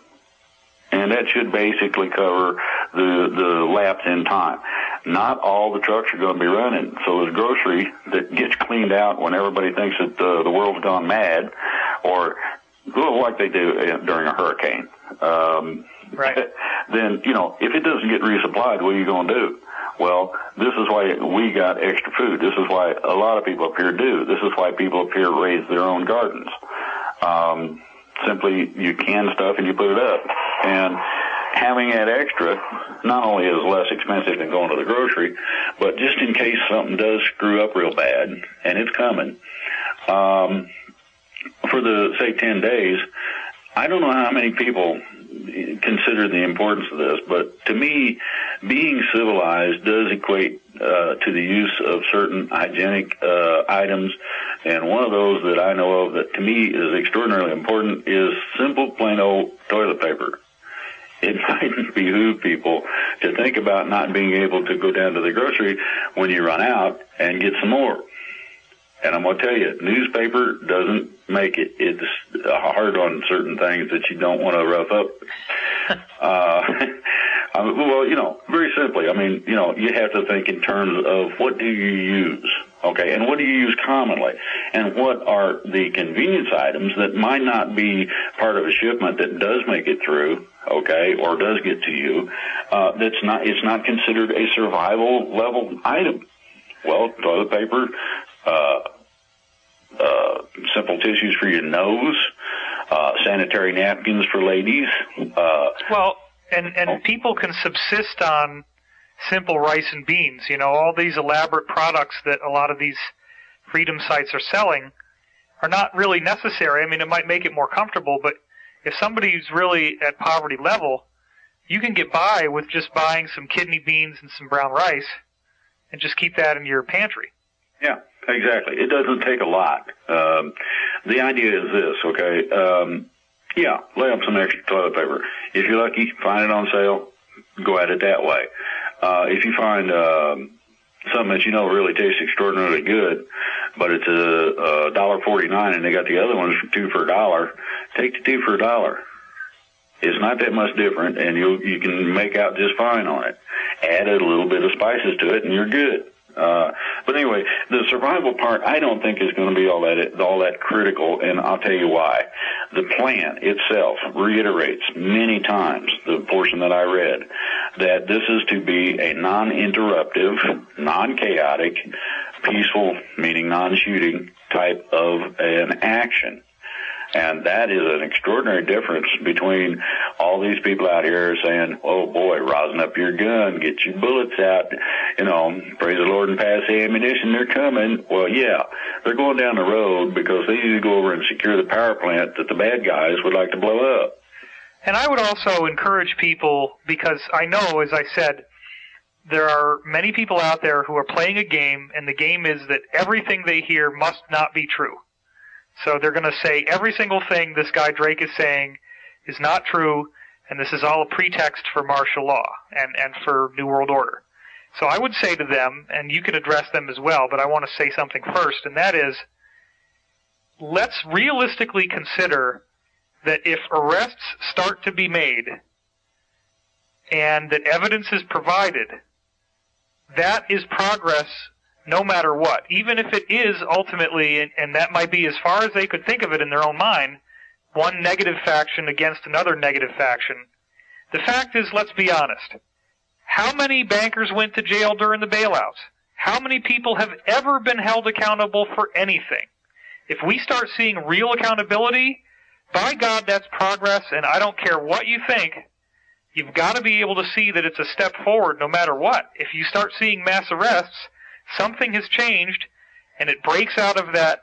And that should basically cover the lapse in time. Not all the trucks are going to be running, so there's grocery that gets cleaned out when everybody thinks that the world's gone mad, or like they do during a hurricane. Right. Then, if it doesn't get resupplied, what are you going to do? Well, this is why we got extra food. This is why a lot of people up here do. This is why people up here raise their own gardens. Simply, you can stuff and you put it up. And having that extra not only is less expensive than going to the grocery, but just in case something does screw up real bad, and it's coming, for the, say, 10 days, I don't know how many people consider the importance of this, but to me, being civilized does equate to the use of certain hygienic items, and one of those that I know of that to me is extraordinarily important is simple, plain old toilet paper. It might behoove people to think about not being able to go down to the grocery when you run out and get some more. And I'm going to tell you, newspaper doesn't make it. It's hard on certain things that you don't want to rough up. Well, very simply, you have to think in terms of what do you use, okay, and what do you use commonly, and what are the convenience items that might not be part of a shipment that does make it through, okay, or does get to you, it's not considered a survival level item. Well, toilet paper, simple tissues for your nose, sanitary napkins for ladies. And people can subsist on simple rice and beans. All these elaborate products that a lot of these freedom sites are selling are not really necessary. It might make it more comfortable, but if somebody's really at poverty level, you can get by with just buying some kidney beans and some brown rice and just keep that in your pantry. Yeah, exactly. It doesn't take a lot. The idea is this, okay? Lay up some extra toilet paper. If you're lucky, find it on sale, go at it that way. if you find something that you know really tastes extraordinarily good, but it's a $1.49 and they got the other ones for 2 for $1, take the 2 for $1. It's not that much different, and you can make out just fine on it. Add a little bit of spices to it, and you're good. But anyway, the survival part I don't think is going to be all that critical, and I'll tell you why. The plan itself reiterates many times, the portion that I read, that this is to be a non-interruptive, non-chaotic, peaceful, meaning non-shooting type of an action. And that is an extraordinary difference between all these people out here saying, oh boy, rosin up your gun, get your bullets out, praise the Lord and pass the ammunition, they're coming. Well, yeah, they're going down the road because they need to go over and secure the power plant that the bad guys would like to blow up. And I would also encourage people, because I know, as I said, there are many people out there who are playing a game, and the game is that everything they hear must not be true. So they're going to say every single thing this guy Drake is saying is not true, and this is all a pretext for martial law and for New World Order. So I would say to them, and you can address them as well, but I want to say something first, and that is, let's realistically consider that if arrests start to be made and that evidence is provided, that is progress no matter what. Even if it is ultimately, and that might be as far as they could think of it in their own mind, one negative faction against another negative faction. The fact is, let's be honest, how many bankers went to jail during the bailouts? How many people have ever been held accountable for anything? If we start seeing real accountability, by God, that's progress, and I don't care what you think. You've got to be able to see that it's a step forward no matter what. If you start seeing mass arrests, something has changed, and it breaks out of that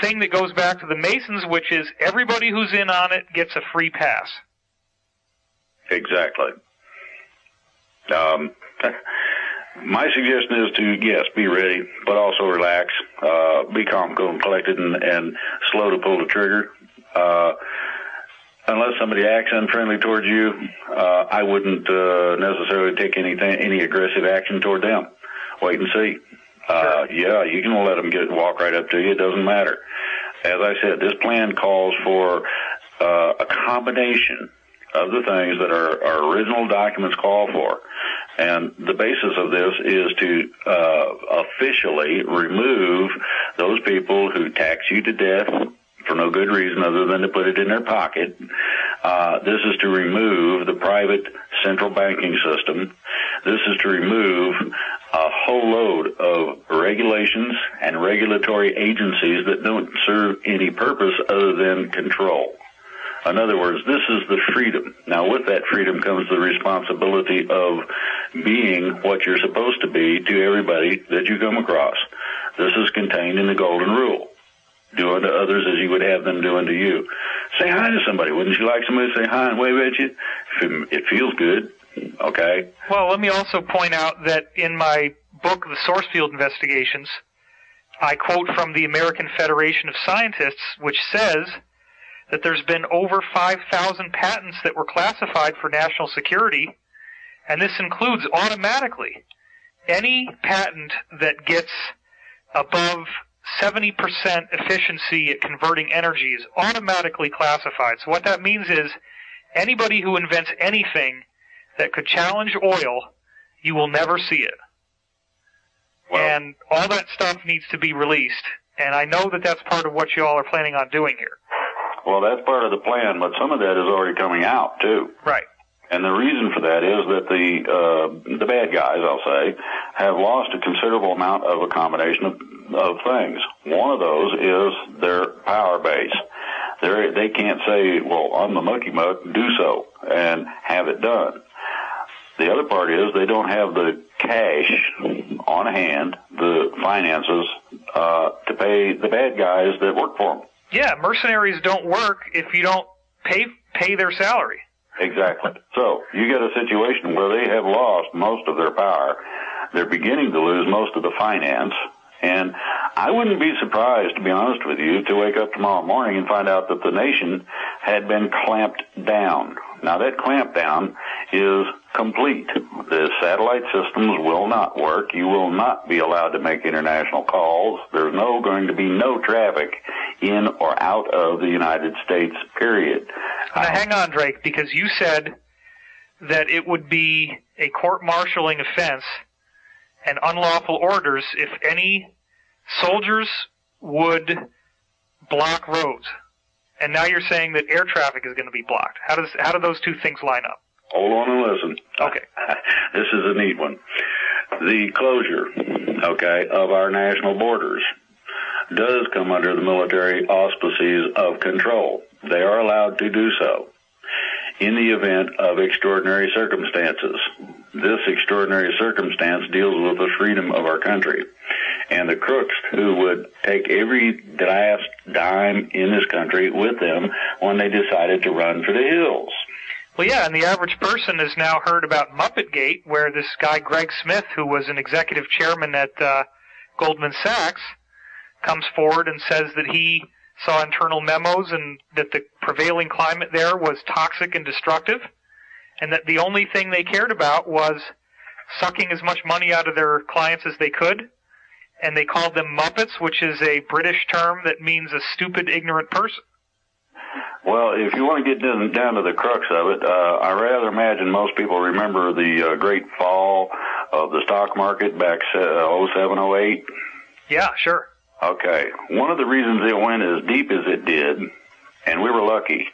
thing that goes back to the Masons, which is everybody who's in on it gets a free pass. Exactly. My suggestion is to, yes, be ready, but also relax, be calm, cool, and collected, and slow to pull the trigger. Unless somebody acts unfriendly towards you, I wouldn't necessarily take any aggressive action toward them. Wait and see. Yeah, you can let them walk right up to you. It doesn't matter. As I said, this plan calls for a combination of the things that our original documents call for. And the basis of this is to officially remove those people who tax you to death for no good reason other than to put it in their pocket. This is to remove the private central banking system. This is to remove a whole load of regulations and regulatory agencies that don't serve any purpose other than control. In other words, this is the freedom. Now, with that freedom comes the responsibility of being what you're supposed to be to everybody that you come across. This is contained in the Golden Rule. Do unto others as you would have them do unto you. Say hi to somebody. Wouldn't you like somebody to say hi and wave at you? It feels good, okay? Well, let me also point out that in my book, The Source Field Investigations, I quote from the American Federation of Scientists, which says that there's been over 5,000 patents that were classified for national security, and this includes automatically any patent that gets above 70% efficiency at converting energy is automatically classified. So what that means is anybody who invents anything that could challenge oil, you will never see it. Wow. And all that stuff needs to be released. And I know that that's part of what you all are planning on doing here. Well, that's part of the plan, but some of that is already coming out, too. Right. And the reason for that is that the bad guys, I'll say, have lost a considerable amount of a combination of things. One of those is their power base. They can't say, well, I'm the mucky muck, do so, and have it done. The other part is they don't have the cash on hand, the finances, to pay the bad guys that work for them. Yeah, mercenaries don't work if you don't pay their salary. Exactly. So you get a situation where they have lost most of their power. They're beginning to lose most of the finance. And I wouldn't be surprised, to be honest with you, to wake up tomorrow morning and find out that the nation had been clamped down. Now, that clamp down is complete. The satellite systems will not work. You will not be allowed to make international calls. There's going to be no traffic in or out of the United States, period. Now, hang on, Drake, because you said that it would be a court-martialing offense and unlawful orders if any soldiers would block roads. And now you're saying that air traffic is going to be blocked. How do those two things line up? Hold on and listen. Okay. This is a neat one. The closure, of our national borders does come under the military auspices of control. They are allowed to do so in the event of extraordinary circumstances. This extraordinary circumstance deals with the freedom of our country. And the crooks who would take every last dime in this country with them when they decided to run for the hills. Well, yeah, and the average person has now heard about Muppetgate, where this guy Greg Smith, who was an executive chairman at Goldman Sachs, comes forward and says that he saw internal memos and that the prevailing climate there was toxic and destructive, and that the only thing they cared about was sucking as much money out of their clients as they could, and they called them Muppets, which is a British term that means a stupid, ignorant person. Well, if you want to get down to the crux of it, I rather imagine most people remember the great fall of the stock market back 07, 08. Yeah, sure. Okay. One of the reasons it went as deep as it did, and we were lucky,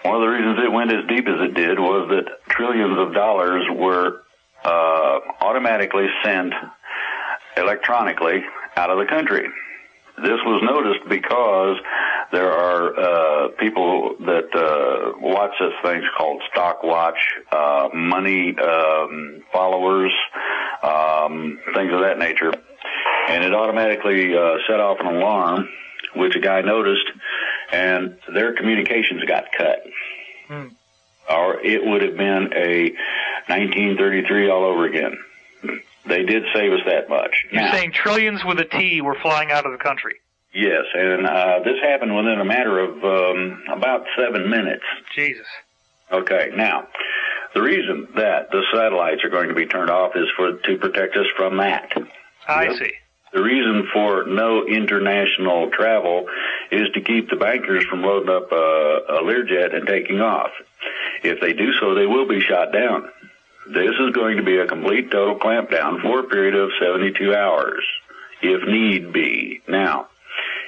one of the reasons it went as deep as it did was that trillions of dollars were automatically sent electronically out of the country. This was noticed because there are people that watch this thing called stock watch, money followers, things of that nature. And it automatically set off an alarm, which a guy noticed, and their communications got cut. Or it would have been a 1933 all over again. They did save us that much. You're saying trillions with a T were flying out of the country? Yes, and this happened within a matter of about 7 minutes. Jesus. Okay, now, the reason that the satellites are going to be turned off is to protect us from that. I see. The reason for no international travel is to keep the bankers from loading up a Learjet and taking off. If they do so, they will be shot down. This is going to be a complete total clampdown for a period of 72 hours, if need be. Now,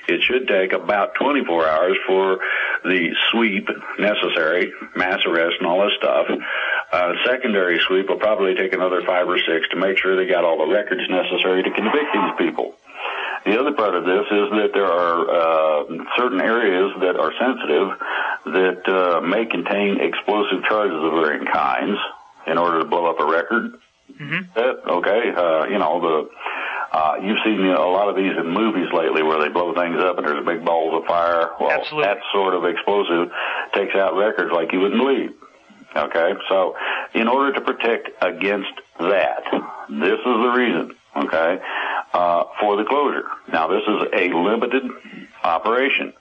it should take about 24 hours for the sweep necessary, mass arrest and all this stuff. Secondary sweep will probably take another 5 or 6 to make sure they got all the records necessary to convict these people. The other part of this is that there are certain areas that are sensitive that may contain explosive charges of varying kinds in order to blow up a record. You've seen a lot of these in movies lately where they blow things up and there's big balls of fire. Well, absolutely. That sort of explosive takes out records like you wouldn't believe. Okay, so in order to protect against that, this is the reason, for the closure. Now, this is a limited operation.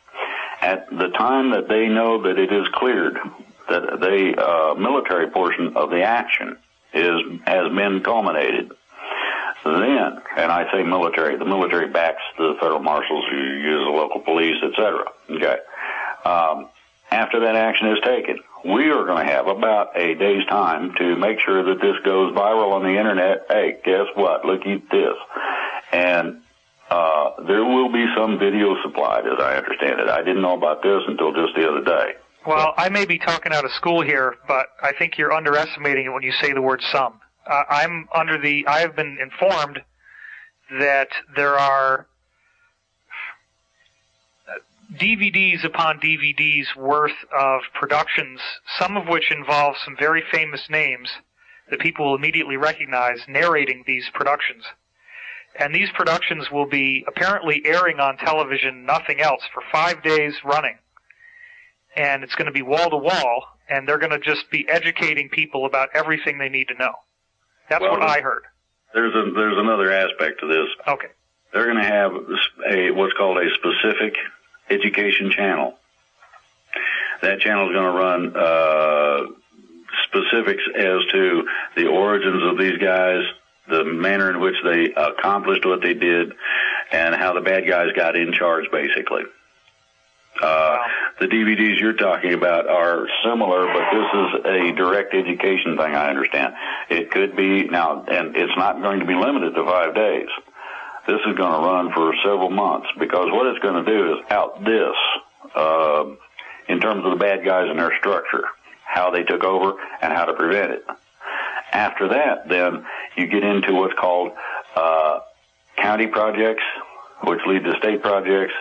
At the time that they know that it is cleared, that the military portion of the action has been culminated, then, and I say military, the military backs the federal marshals who use the local police, etc. Okay. After that action is taken, we are going to have about a day's time to make sure that this goes viral on the internet. Hey, guess what? Look at this. And there will be some video supplied, as I understand it. I didn't know about this until just the other day. Well, I may be talking out of school here, but I think you're underestimating it when you say the word some. I have been informed that there are DVDs upon DVDs worth of productions, some of which involve some very famous names that people will immediately recognize narrating these productions. And these productions will be apparently airing on television, nothing else, for 5 days running. And it's going to be wall to wall, and they're going to just be educating people about everything they need to know. That's what I heard. There's another aspect to this. Okay. They're going to have what's called a specific education channel. That channel is going to run specifics as to the origins of these guys, the manner in which they accomplished what they did, and how the bad guys got in charge, basically. The DVDs you're talking about are similar, but this is a direct education thing, I understand. It could be, now, and it's not going to be limited to 5 days. This is going to run for several months, because what it's going to do is out this, in terms of the bad guys and their structure, how they took over and how to prevent it. After that, then, you get into what's called county projects, which lead to state projects,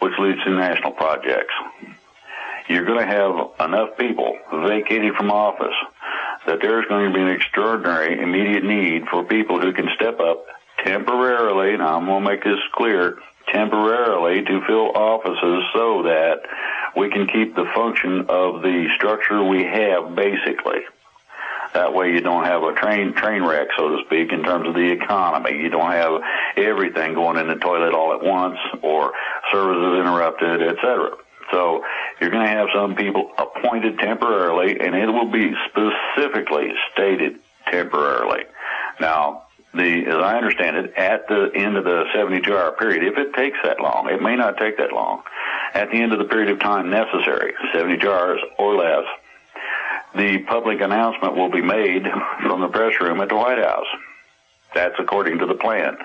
which leads to national projects. You're going to have enough people vacated from office that there's going to be an extraordinary immediate need for people who can step up temporarily, and I'm going to make this clear, temporarily to fill offices so that we can keep the function of the structure we have, basically. That way you don't have a train wreck, so to speak, in terms of the economy. You don't have everything going in the toilet all at once, or services interrupted, etc. So you're going to have some people appointed temporarily, and it will be specifically stated temporarily. Now, as I understand it, at the end of the 72-hour period, if it takes that long, it may not take that long, at the end of the period of time necessary, 72 hours or less, the public announcement will be made from the press room at the White House. That's according to the plan.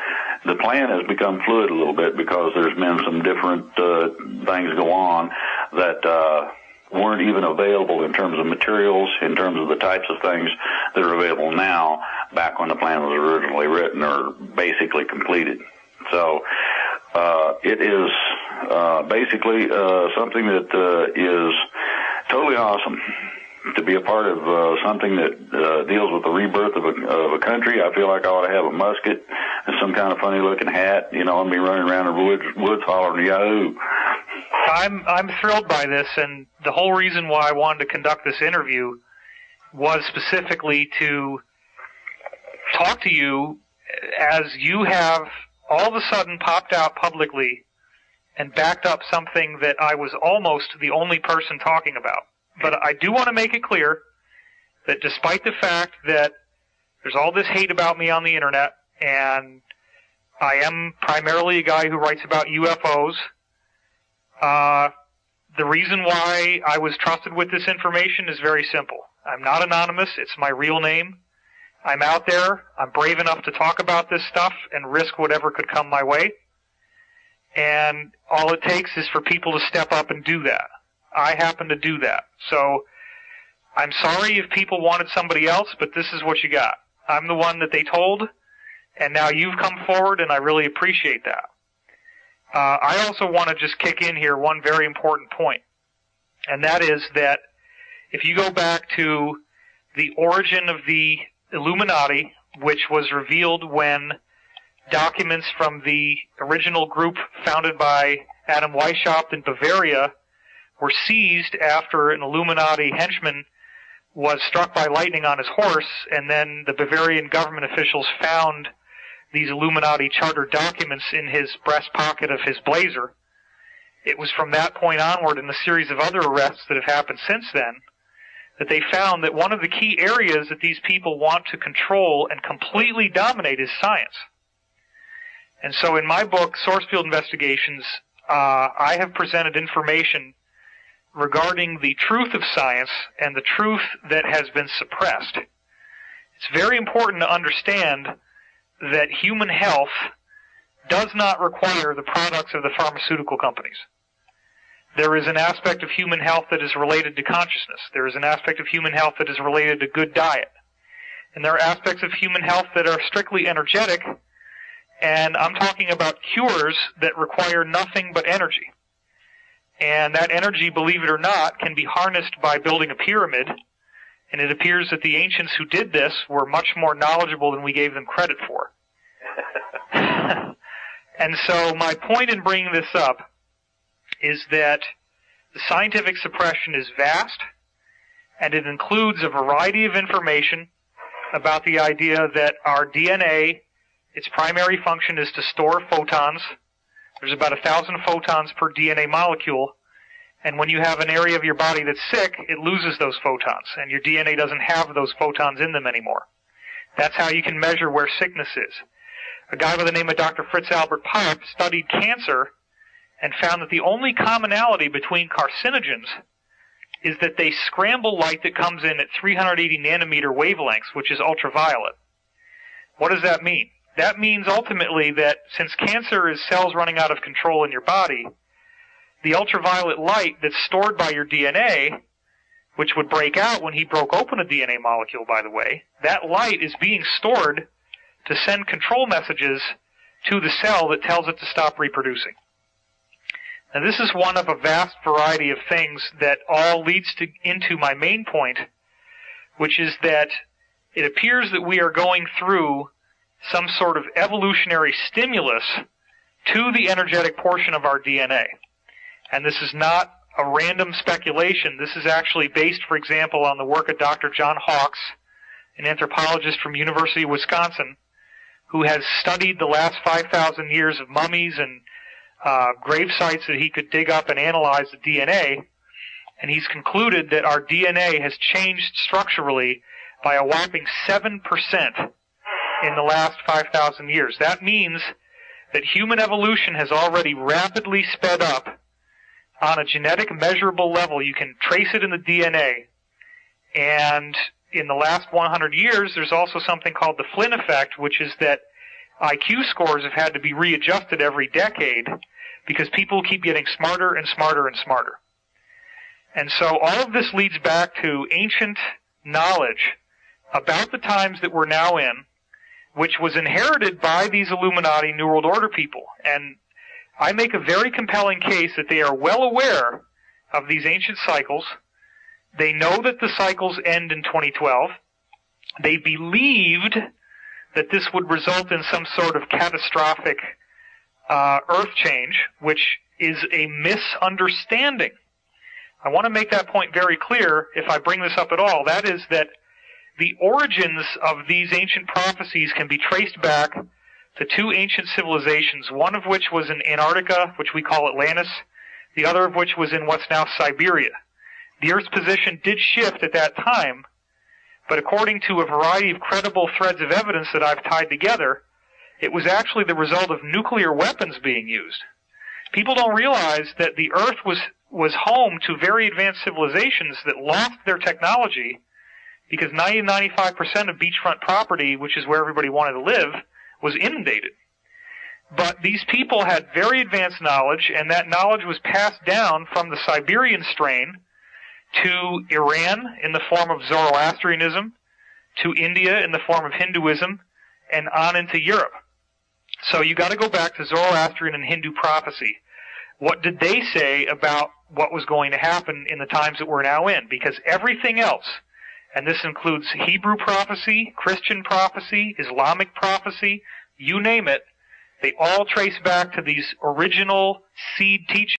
The plan has become fluid a little bit because there's been some different things go on that weren't even available in terms of materials, in terms of the types of things that are available now, back when the plan was originally written or basically completed. So it is basically something that is totally awesome. To be a part of something that deals with the rebirth of a country. I feel like I ought to have a musket and some kind of funny-looking hat, and be running around the woods hollering Yahoo! I'm thrilled by this, and the whole reason why I wanted to conduct this interview was specifically to talk to you as you have all of a sudden popped out publicly and backed up something that I was almost the only person talking about. But I do want to make it clear that despite the fact that there's all this hate about me on the internet, and I am primarily a guy who writes about UFOs, the reason why I was trusted with this information is very simple. I'm not anonymous. It's my real name. I'm out there. I'm brave enough to talk about this stuff and risk whatever could come my way. And all it takes is for people to step up and do that. I happen to do that. So I'm sorry if people wanted somebody else, but this is what you got. I'm the one that they told, and now you've come forward, and I really appreciate that. I also want to just kick in here one very important point, and that is that if you go back to the origin of the Illuminati, which was revealed when documents from the original group founded by Adam Weishaupt in Bavaria were seized after an Illuminati henchman was struck by lightning on his horse, and then the Bavarian government officials found these Illuminati charter documents in his breast pocket of his blazer. It was from that point onward, in a series of other arrests that have happened since then, that they found that one of the key areas that these people want to control and completely dominate is science. And so in my book, Source Field Investigations, I have presented information regarding the truth of science and the truth that has been suppressed. It's very important to understand that human health does not require the products of the pharmaceutical companies. There is an aspect of human health that is related to consciousness. There is an aspect of human health that is related to good diet. And there are aspects of human health that are strictly energetic, and I'm talking about cures that require nothing but energy. And that energy, believe it or not, can be harnessed by building a pyramid, and it appears that the ancients who did this were much more knowledgeable than we gave them credit for. And so my point in bringing this up is that the scientific suppression is vast, and it includes a variety of information about the idea that our DNA, its primary function is to store photons. There's about 1,000 photons per DNA molecule, And when you have an area of your body that's sick, it loses those photons, and your DNA doesn't have those photons in them anymore. That's how you can measure where sickness is. A guy by the name of Dr. Fritz Albert Popp studied cancer and found that the only commonality between carcinogens is that they scramble light that comes in at 380 nanometer wavelengths, which is ultraviolet. What does that mean? That means ultimately that since cancer is cells running out of control in your body, the ultraviolet light that's stored by your DNA, which would break out when he broke open a DNA molecule, by the way, that light is being stored to send control messages to the cell that tells it to stop reproducing. Now, this is one of a vast variety of things that all leads into my main point, which is that it appears that we are going through some sort of evolutionary stimulus to the energetic portion of our DNA. And this is not a random speculation. This is actually based, for example, on the work of Dr. John Hawkes, an anthropologist from University of Wisconsin, who has studied the last 5,000 years of mummies and grave sites that he could dig up and analyze the DNA, and he's concluded that our DNA has changed structurally by a whopping 7% in the last 5,000 years. That means that human evolution has already rapidly sped up on a genetic measurable level. You can trace it in the DNA. And in the last 100 years, there's also something called the Flynn effect, which is that IQ scores have had to be readjusted every decade because people keep getting smarter and smarter and smarter. And so all of this leads back to ancient knowledge about the times that we're now in, which was inherited by these Illuminati New World Order people. And I make a very compelling case that they are well aware of these ancient cycles. They know that the cycles end in 2012. They believed that this would result in some sort of catastrophic earth change, which is a misunderstanding. I want to make that point very clear if I bring this up at all. That is that the origins of these ancient prophecies can be traced back to two ancient civilizations, one of which was in Antarctica, which we call Atlantis, the other of which was in what's now Siberia. The Earth's position did shift at that time, but according to a variety of credible threads of evidence that I've tied together, it was actually the result of nuclear weapons being used. People don't realize that the Earth was home to very advanced civilizations that lost their technology because 90-95% of beachfront property, which is where everybody wanted to live, was inundated. But these people had very advanced knowledge, and that knowledge was passed down from the Siberian strain to Iran in the form of Zoroastrianism, to India in the form of Hinduism, and on into Europe. So you got to go back to Zoroastrian and Hindu prophecy. What did they say about what was going to happen in the times that we're now in? Because everything else, and this includes Hebrew prophecy, Christian prophecy, Islamic prophecy, you name it, they all trace back to these original seed teachings